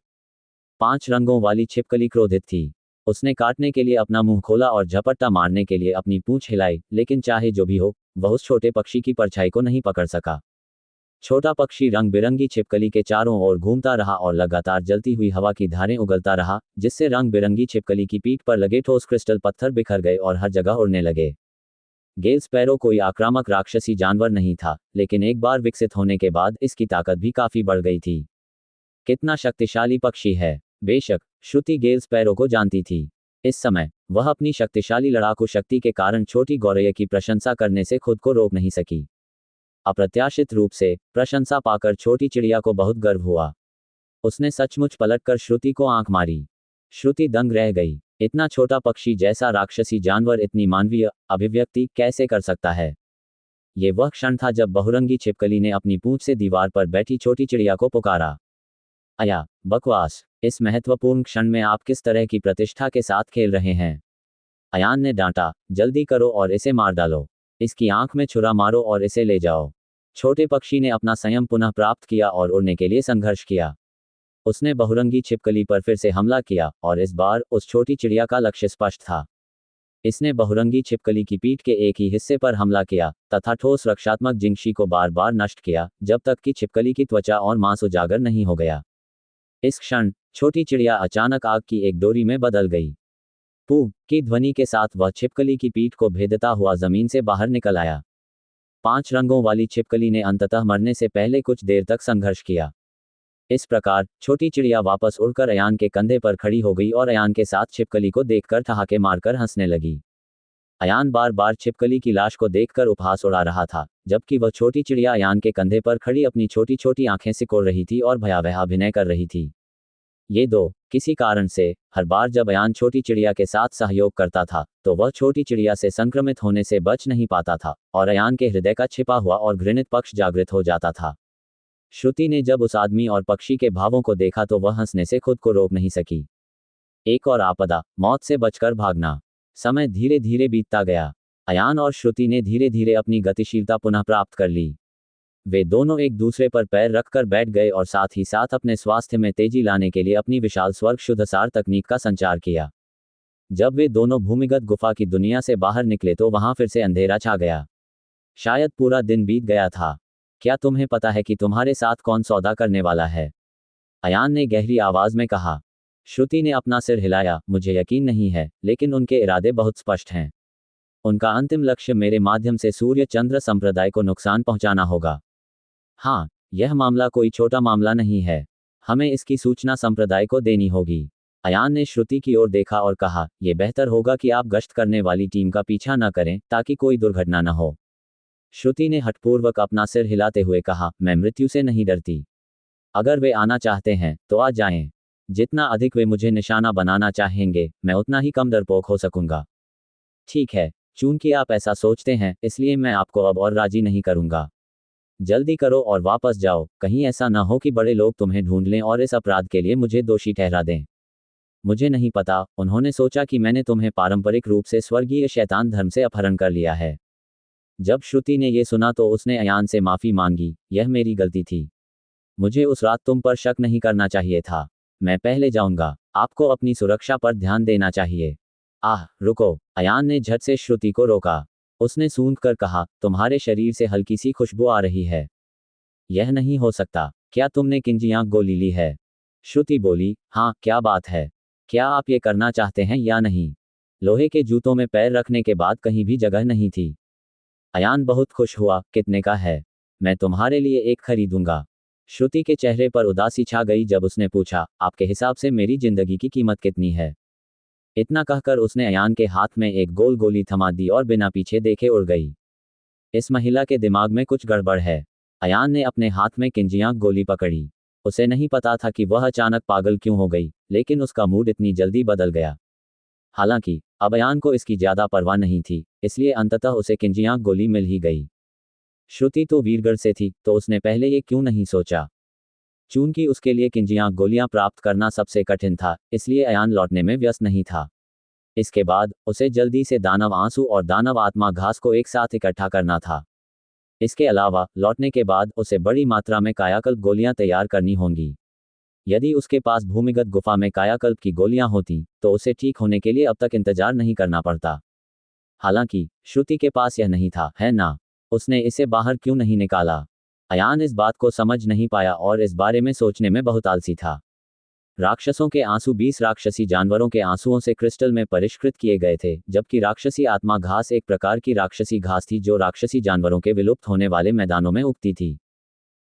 5 रंगों वाली छिपकली क्रोधित थी। उसने काटने के लिए अपना मुंह खोला और झपट्टा मारने के लिए अपनी पूंछ हिलाई, लेकिन चाहे जो भी हो, वह उस छोटे पक्षी की परछाई को नहीं पकड़ सका। छोटा पक्षी रंग बिरंगी छिपकली के चारों ओर घूमता रहा और लगातार जलती हुई हवा की धारें उगलता रहा, जिससे रंग बिरंगी छिपकली की पीठ पर लगे ठोस क्रिस्टल पत्थर बिखर गए और हर जगह उड़ने लगे। गेल स्पैरो कोई आक्रामक राक्षसी जानवर नहीं था, लेकिन एक बार विकसित होने के बाद इसकी ताकत भी काफी बढ़ गई थी। कितना शक्तिशाली पक्षी है। बेशक श्रुति गेल स्पैरो को जानती थी। इस समय वह अपनी शक्तिशाली लड़ाकू शक्ति के कारण छोटी गौरैया की प्रशंसा करने से खुद को रोक नहीं सकी। अप्रत्याशित रूप से प्रशंसा पाकर छोटी चिड़िया को बहुत गर्व हुआ। उसने सचमुच पलटकर श्रुति को आंख मारी। श्रुति दंग रह गई। इतना छोटा पक्षी जैसा राक्षसी जानवर इतनी मानवीय अभिव्यक्ति कैसे कर सकता है? ये वह क्षण था जब बहुरंगी छिपकली ने अपनी पूंछ से दीवार पर बैठी छोटी चिड़िया को पुकारा। अया बकवास। इस महत्वपूर्ण क्षण में आप किस तरह की प्रतिष्ठा के साथ खेल रहे हैं? अयान ने डांटा, जल्दी करो और इसे मार डालो। इसकी आंख में छुरा मारो और इसे ले जाओ। छोटे पक्षी ने अपना संयम पुनः प्राप्त किया और उड़ने के लिए संघर्ष किया। उसने बहुरंगी छिपकली पर फिर से हमला किया और इस बार उस छोटी चिड़िया का लक्ष्य स्पष्ट था। इसने बहुरंगी छिपकली की पीठ के एक ही हिस्से पर हमला किया तथा ठोस रक्षात्मक जिंगशी को बार बार नष्ट किया, जब तक कि छिपकली की त्वचा और मांस उजागर नहीं हो गया। इस क्षण छोटी चिड़िया अचानक आग की एक डोरी में बदल गई। पू की ध्वनि के साथ वह छिपकली की पीठ को भेदता हुआ जमीन से बाहर निकल आया। 5 रंगों वाली छिपकली ने अंततः मरने से पहले कुछ देर तक संघर्ष किया। इस प्रकार छोटी चिड़िया वापस उड़कर अयान के कंधे पर खड़ी हो गई और अयान के साथ छिपकली को देखकर ठहाके मारकर हंसने लगी। अयान बार बार छिपकली की लाश को देखकर उपहास उड़ा रहा था, जबकि वह छोटी चिड़िया अयान के कंधे पर खड़ी अपनी छोटी छोटी आंखें सिकोड़ रही थी और भयावह अभिनय कर रही थी। ये दो किसी कारण से हर बार जब अयान छोटी चिड़िया के साथ सहयोग करता था तो वह छोटी चिड़िया से संक्रमित होने से बच नहीं पाता था और अयान के हृदय का छिपा हुआ और घृणित पक्ष जागृत हो जाता था। श्रुति ने जब उस आदमी और पक्षी के भावों को देखा तो वह हंसने से खुद को रोक नहीं सकी। एक और आपदा, मौत से बचकर भागना। समय धीरे धीरे बीतता गया। अयान और श्रुति ने धीरे धीरे अपनी गतिशीलता पुनः प्राप्त कर ली। वे दोनों एक दूसरे पर पैर रखकर बैठ गए और साथ ही साथ अपने स्वास्थ्य में तेजी लाने के लिए अपनी विशाल स्वर्ग शुद्धसार तकनीक का संचार किया। जब वे दोनों भूमिगत गुफा की दुनिया से बाहर निकले तो वहां फिर से अंधेरा छा गया। शायद पूरा दिन बीत गया था। क्या तुम्हें पता है कि तुम्हारे साथ कौन सौदा करने वाला है? अयान ने गहरी आवाज में कहा। श्रुति ने अपना सिर हिलाया। मुझे यकीन नहीं है, लेकिन उनके इरादे बहुत स्पष्ट हैं। उनका अंतिम लक्ष्य मेरे माध्यम से सूर्य चंद्र संप्रदाय को नुकसान पहुंचाना होगा। हाँ, यह मामला कोई छोटा मामला नहीं है। हमें इसकी सूचना संप्रदाय को देनी होगी। अयान ने श्रुति की ओर देखा और कहा, यह बेहतर होगा कि आप गश्त करने वाली टीम का पीछा न करें ताकि कोई दुर्घटना न हो। श्रुति ने हठपूर्वक अपना सिर हिलाते हुए कहा, मैं मृत्यु से नहीं डरती। अगर वे आना चाहते हैं तो आ जाएं। जितना अधिक वे मुझे निशाना बनाना चाहेंगे, मैं उतना ही कम डरपोक हो सकूंगा। ठीक है, चूंकि आप ऐसा सोचते हैं, इसलिए मैं आपको अब और राजी नहीं करूंगा। जल्दी करो और वापस जाओ, कहीं ऐसा न हो कि बड़े लोग तुम्हें ढूंढ लें और इस अपराध के लिए मुझे दोषी ठहरा दें। मुझे नहीं पता, उन्होंने सोचा कि मैंने तुम्हें पारंपरिक रूप से स्वर्गीय शैतान धर्म से अपहरण कर लिया है। जब श्रुति ने यह सुना तो उसने अयान से माफी मांगी। यह मेरी गलती थी। मुझे उस रात तुम पर शक नहीं करना चाहिए था। मैं पहले जाऊंगा। आपको अपनी सुरक्षा पर ध्यान देना चाहिए। आह, रुको। अयान ने झट से श्रुति को रोका। उसने सूंघकर कहा, तुम्हारे शरीर से हल्की सी खुशबू आ रही है। यह नहीं हो सकता। क्या तुमने किंजियां गोली ली है? श्रुति बोली, हाँ, क्या बात है? क्या आप ये करना चाहते हैं या नहीं? लोहे के जूतों में पैर रखने के बाद कहीं भी जगह नहीं थी। अयान बहुत खुश हुआ। कितने का है? मैं तुम्हारे लिए एक खरीदूंगा। श्रुति के चेहरे पर उदासी छा गई जब उसने पूछा, आपके हिसाब से मेरी जिंदगी की कीमत कितनी है? इतना कहकर उसने अयान के हाथ में एक गोल गोली थमा दी और बिना पीछे देखे उड़ गई। इस महिला के दिमाग में कुछ गड़बड़ है। अयान ने अपने हाथ में किंजियां गोली पकड़ी। उसे नहीं पता था कि वह अचानक पागल क्यों हो गई, लेकिन उसका मूड इतनी जल्दी बदल गया। हालांकि अब अयान को इसकी ज्यादा परवाह नहीं थी, इसलिए अंततः उसे किंजियां गोली मिल ही गई। श्रुति तो वीरगढ़ से थी, तो उसने पहले ये क्यों नहीं सोचा? चूंकि उसके लिए किंजियां गोलियां प्राप्त करना सबसे कठिन था, इसलिए अयान लौटने में व्यस्त नहीं था। इसके बाद उसे जल्दी से दानव आंसू और दानव आत्मा घास को एक साथ इकट्ठा करना था। इसके अलावा लौटने के बाद उसे बड़ी मात्रा में कायाकल्प गोलियां तैयार करनी होंगी। यदि उसके पास भूमिगत गुफा में कायाकल्प की गोलियां होती तो उसे ठीक होने के लिए अब तक इंतजार नहीं करना पड़ता। हालांकि श्रुति के पास यह नहीं था, है ना? उसने इसे बाहर क्यों नहीं निकाला? अयान इस बात को समझ नहीं पाया और इस बारे में सोचने में बहुत आलसी था। राक्षसों के आंसू 20 राक्षसी जानवरों के आंसुओं से क्रिस्टल में परिष्कृत किए गए थे, जबकि राक्षसी आत्मा घास एक प्रकार की राक्षसी घास थी जो राक्षसी जानवरों के विलुप्त होने वाले मैदानों में उगती थी।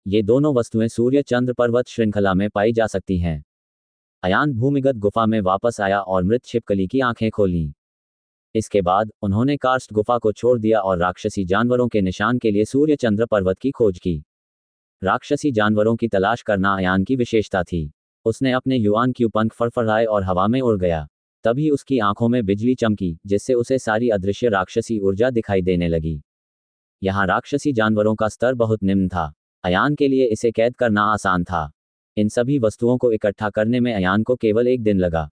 ये दोनों वस्तुएं सूर्य चंद्र पर्वत श्रृंखला में पाई जा सकती हैं। अयान भूमिगत गुफा में वापस आया और मृत छिपकली की आंखें खोलीं। इसके बाद उन्होंने कार्स्ट गुफा को छोड़ दिया और राक्षसी जानवरों के निशान के लिए सूर्य चंद्र पर्वत की खोज की। राक्षसी जानवरों की तलाश करना अयान की विशेषता थी। उसने अपने युआन क्यू पंख फड़फड़ाए और हवा में उड़ गया। तभी उसकी आंखों में बिजली चमकी, जिससे उसे सारी अदृश्य राक्षसी ऊर्जा दिखाई देने लगी। यहाँ राक्षसी जानवरों का स्तर बहुत निम्न था। अयान के लिए इसे कैद करना आसान था। इन सभी वस्तुओं को इकट्ठा करने में अयान को केवल एक दिन लगा।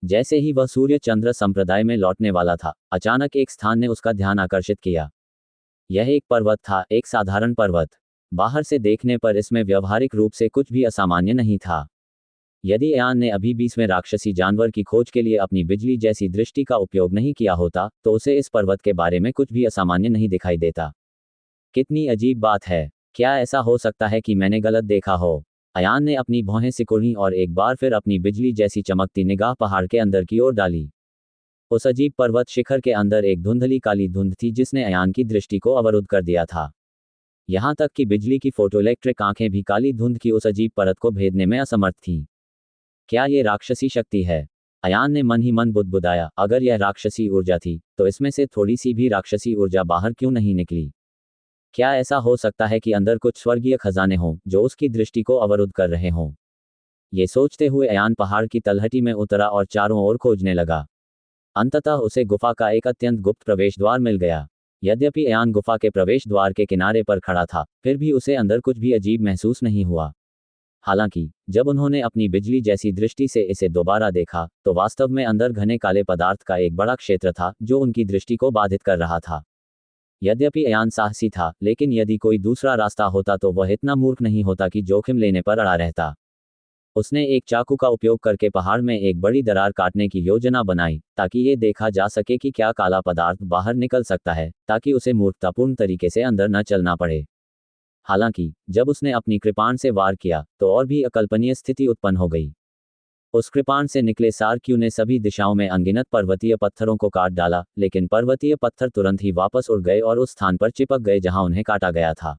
जैसे ही वह सूर्य चंद्र संप्रदाय में लौटने वाला था, अचानक एक स्थान ने उसका ध्यान आकर्षित किया। यह एक पर्वत था, एक साधारण पर्वत। बाहर से देखने पर इसमें व्यवहारिक रूप से कुछ भी असामान्य नहीं था। यदि अयान ने अभी 20वें राक्षसी जानवर की खोज के लिए अपनी बिजली जैसी दृष्टि का उपयोग नहीं किया होता, तो उसे इस पर्वत के बारे में कुछ भी असामान्य नहीं दिखाई देता। कितनी अजीब बात है। क्या ऐसा हो सकता है कि मैंने गलत देखा हो? अयान ने अपनी भौहें सिकुड़ी और एक बार फिर अपनी बिजली जैसी चमकती निगाह पहाड़ के अंदर की ओर डाली। उस अजीब पर्वत शिखर के अंदर एक धुंधली काली धुंध थी जिसने अयान की दृष्टि को अवरुद्ध कर दिया था। यहां तक कि बिजली की फोटोइलेक्ट्रिक आंखें भी काली धुंध की उस अजीब परत को भेदने में असमर्थ थीं। क्या ये राक्षसी शक्ति है? अयान ने मन ही मन बुदबुदाया, अगर यह राक्षसी ऊर्जा थी तो इसमें से थोड़ी सी भी राक्षसी ऊर्जा बाहर क्यों नहीं निकली? क्या ऐसा हो सकता है कि अंदर कुछ स्वर्गीय खजाने हों जो उसकी दृष्टि को अवरुद्ध कर रहे हों? ये सोचते हुए अयान पहाड़ की तलहटी में उतरा और चारों ओर खोजने लगा। अंततः उसे गुफा का एक अत्यंत गुप्त प्रवेश द्वार मिल गया। यद्यपि अयान गुफा के प्रवेश द्वार के किनारे पर खड़ा था, फिर भी उसे अंदर कुछ भी अजीब महसूस नहीं हुआ। हालांकि जब उन्होंने अपनी बिजली जैसी दृष्टि से इसे दोबारा देखा तो वास्तव में अंदर घने काले पदार्थ का एक बड़ा क्षेत्र था जो उनकी दृष्टि को बाधित कर रहा था। यद्यपि अयान साहसी था, लेकिन यदि कोई दूसरा रास्ता होता तो वह इतना मूर्ख नहीं होता कि जोखिम लेने पर अड़ा रहता। उसने एक चाकू का उपयोग करके पहाड़ में एक बड़ी दरार काटने की योजना बनाई ताकि ये देखा जा सके कि क्या काला पदार्थ बाहर निकल सकता है, ताकि उसे मूर्खतापूर्ण तरीके से अंदर न चलना पड़े। हालांकि जब उसने अपनी कृपाण से वार किया तो और भी अकल्पनीय स्थिति उत्पन्न हो गई। उस कृपाण से निकले सारक्यू ने सभी दिशाओं में अनगिनत पर्वतीय पत्थरों को काट डाला, लेकिन पर्वतीय पत्थर तुरंत ही वापस उड़ गए और उस स्थान पर चिपक गए जहां उन्हें काटा गया था।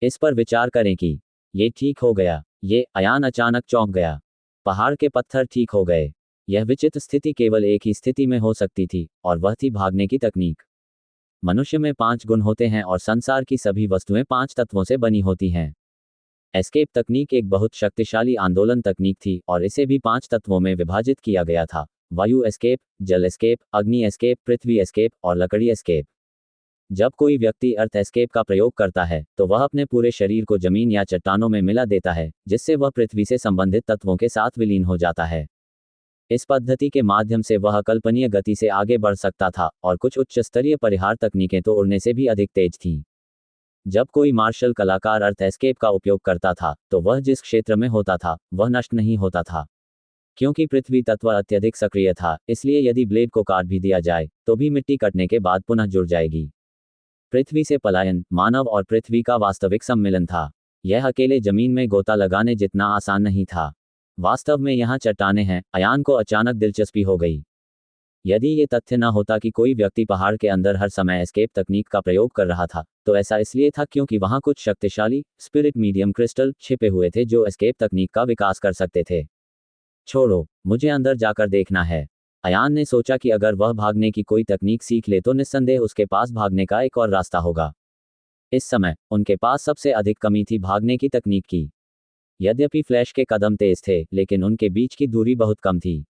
इस पर विचार करें कि ये ठीक हो गया। ये अयान अचानक चौंक गया। पहाड़ के पत्थर ठीक हो गए। यह विचित्र स्थिति केवल एक ही स्थिति में हो सकती थी, और वह थी भागने की तकनीक। मनुष्य में 5 गुण होते हैं और संसार की सभी वस्तुएं 5 तत्वों से बनी होती हैं। एस्केप तकनीक एक बहुत शक्तिशाली आंदोलन तकनीक थी और इसे भी 5 तत्वों में विभाजित किया गया था: वायु एस्केप, जल एस्केप, अग्नि एस्केप, पृथ्वी एस्केप और लकड़ी एस्केप। जब कोई व्यक्ति अर्थ एस्केप का प्रयोग करता है तो वह अपने पूरे शरीर को जमीन या चट्टानों में मिला देता है, जिससे वह पृथ्वी से संबंधित तत्वों के साथ विलीन हो जाता है। इस पद्धति के माध्यम से वह अकल्पनीय गति से आगे बढ़ सकता था, और कुछ उच्च स्तरीय परिहार तकनीकें तो उड़ने से भी अधिक तेज थीं। जब कोई मार्शल कलाकार अर्थ एस्केप का उपयोग करता था तो वह जिस क्षेत्र में होता था वह नष्ट नहीं होता था। क्योंकि पृथ्वी तत्व अत्यधिक सक्रिय था, इसलिए यदि ब्लेड को काट भी दिया जाए तो भी मिट्टी कटने के बाद पुनः जुड़ जाएगी। पृथ्वी से पलायन मानव और पृथ्वी का वास्तविक सम्मिलन था। यह अकेले जमीन में गोता लगाने जितना आसान नहीं था। वास्तव में यहाँ चट्टानें हैं। अयान को अचानक दिलचस्पी हो गई। यदि ये तथ्य न होता कि कोई व्यक्ति पहाड़ के अंदर हर समय एस्केप तकनीक का प्रयोग कर रहा था, तो ऐसा इसलिए था क्योंकि वहां कुछ शक्तिशाली स्पिरिट मीडियम क्रिस्टल छिपे हुए थे जो एस्केप तकनीक का विकास कर सकते थे। छोड़ो, मुझे अंदर जाकर देखना है। अयान ने सोचा कि अगर वह भागने की कोई तकनीक सीख ले तो निस्संदेह उसके पास भागने का एक और रास्ता होगा। इस समय उनके पास सबसे अधिक कमी थी भागने की तकनीक की। यद्यपि फ्लैश के कदम तेज थे, लेकिन उनके बीच की दूरी बहुत कम थी।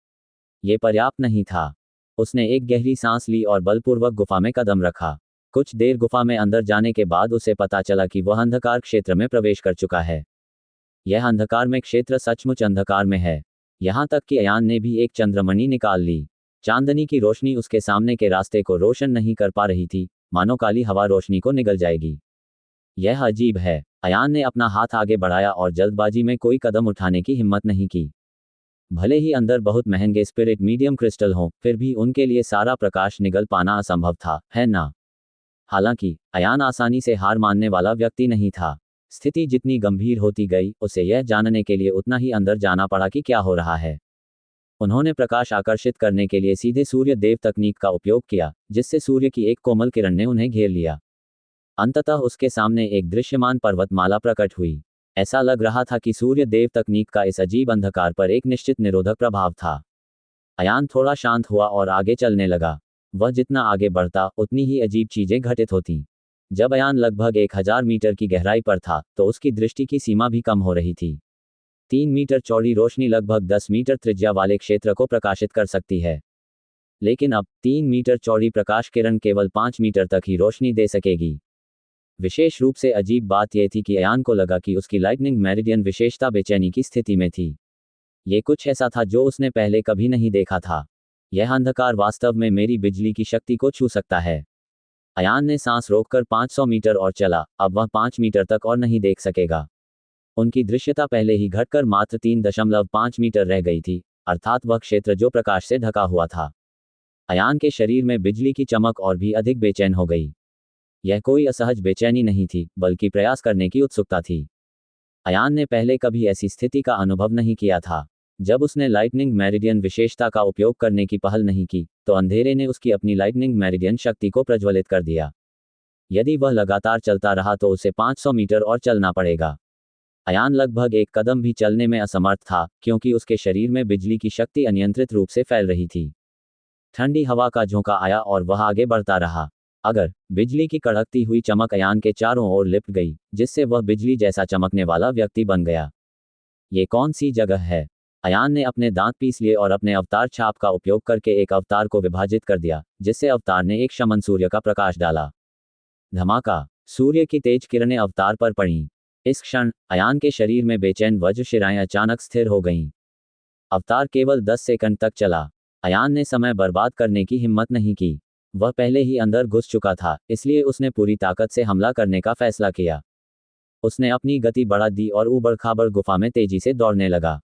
ये पर्याप्त नहीं था। उसने एक गहरी सांस ली और बलपूर्वक गुफा में कदम रखा। कुछ देर गुफा में अंदर जाने के बाद उसे पता चला कि वह अंधकार क्षेत्र में प्रवेश कर चुका है। यह अंधकार में क्षेत्र सचमुच अंधकार में है। यहाँ तक कि अयान ने भी एक चंद्रमणि निकाल ली। चांदनी की रोशनी उसके सामने के रास्ते को रोशन नहीं कर पा रही थी, मानो काली हवा रोशनी को निगल जाएगी। यह अजीब है। अयान ने अपना हाथ आगे बढ़ाया और जल्दबाजी में कोई कदम उठाने की हिम्मत नहीं की। भले ही अंदर बहुत महंगे स्पिरिट मीडियम क्रिस्टल हों, फिर भी उनके लिए सारा प्रकाश निगल पाना असंभव था, है ना? हालांकि अयान आसानी से हार मानने वाला व्यक्ति नहीं था। स्थिति जितनी गंभीर होती गई, उसे यह जानने के लिए उतना ही अंदर जाना पड़ा कि क्या हो रहा है। उन्होंने प्रकाश आकर्षित करने के लिए सीधे सूर्य देव तकनीक का उपयोग किया, जिससे सूर्य की एक कोमल किरण ने उन्हें घेर लिया। अंततः उसके सामने एक दृश्यमान पर्वतमाला प्रकट हुई। ऐसा लग रहा था कि सूर्य देव तकनीक का इस अजीब अंधकार पर एक निश्चित निरोधक प्रभाव था। अयान थोड़ा शांत हुआ और आगे चलने लगा। वह जितना आगे बढ़ता उतनी ही अजीब चीजें घटित होती। जब अयान लगभग 1000 मीटर की गहराई पर था तो उसकी दृष्टि की सीमा भी कम हो रही थी। 3 मीटर चौड़ी रोशनी लगभग 10 मीटर त्रिज्या वाले क्षेत्र को प्रकाशित कर सकती है, लेकिन अब 3 मीटर चौड़ी प्रकाश किरण केवल 5 मीटर तक ही रोशनी दे सकेगी। विशेष रूप से अजीब बात यह थी कि अयान को लगा कि उसकी लाइटनिंग मेरिडियन विशेषता बेचैनी की स्थिति में थी। ये कुछ ऐसा था जो उसने पहले कभी नहीं देखा था। यह अंधकार वास्तव में मेरी बिजली की शक्ति को छू सकता है। अयान ने सांस रोककर 500 मीटर और चला। अब वह 5 मीटर तक और नहीं देख सकेगा। उनकी दृश्यता पहले ही घटकर मात्र 3.5 मीटर रह गई थी, अर्थात वह क्षेत्र जो प्रकाश से ढका हुआ था। अयान के शरीर में बिजली की चमक और भी अधिक बेचैन हो गई। यह कोई असहज बेचैनी नहीं थी, बल्कि प्रयास करने की उत्सुकता थी। अयान ने पहले कभी ऐसी स्थिति का अनुभव नहीं किया था। जब उसने लाइटनिंग मेरिडियन विशेषता का उपयोग करने की पहल नहीं की, तो अंधेरे ने उसकी अपनी लाइटनिंग मेरिडियन शक्ति को प्रज्वलित कर दिया। यदि वह लगातार चलता रहा तो उसे 500 मीटर और चलना पड़ेगा। अयान लगभग एक कदम भी चलने में असमर्थ था, क्योंकि उसके शरीर में बिजली की शक्ति अनियंत्रित रूप से फैल रही थी। ठंडी हवा का झोंका आया और वह आगे बढ़ता रहा। अगर बिजली की कड़कती हुई चमक अयान के चारों ओर लिपट गई, जिससे वह बिजली जैसा चमकने वाला व्यक्ति बन गया। ये कौन सी जगह है? अयान ने अपने दांत पीस लिए और अपने अवतार छाप का उपयोग करके एक अवतार को विभाजित कर दिया, जिससे अवतार ने एक शमन सूर्य का प्रकाश डाला। धमाका! सूर्य की तेज किरणें अवतार पर पड़ीं। इस क्षण अयान के शरीर में बेचैन वज्र शिराएं अचानक स्थिर हो गईं। अवतार केवल 10 सेकंड तक चला। अयान ने समय बर्बाद करने की हिम्मत नहीं की। वह पहले ही अंदर घुस चुका था, इसलिए उसने पूरी ताकत से हमला करने का फैसला किया। उसने अपनी गति बढ़ा दी और ऊबड़ खाबड़ गुफा में तेजी से दौड़ने लगा।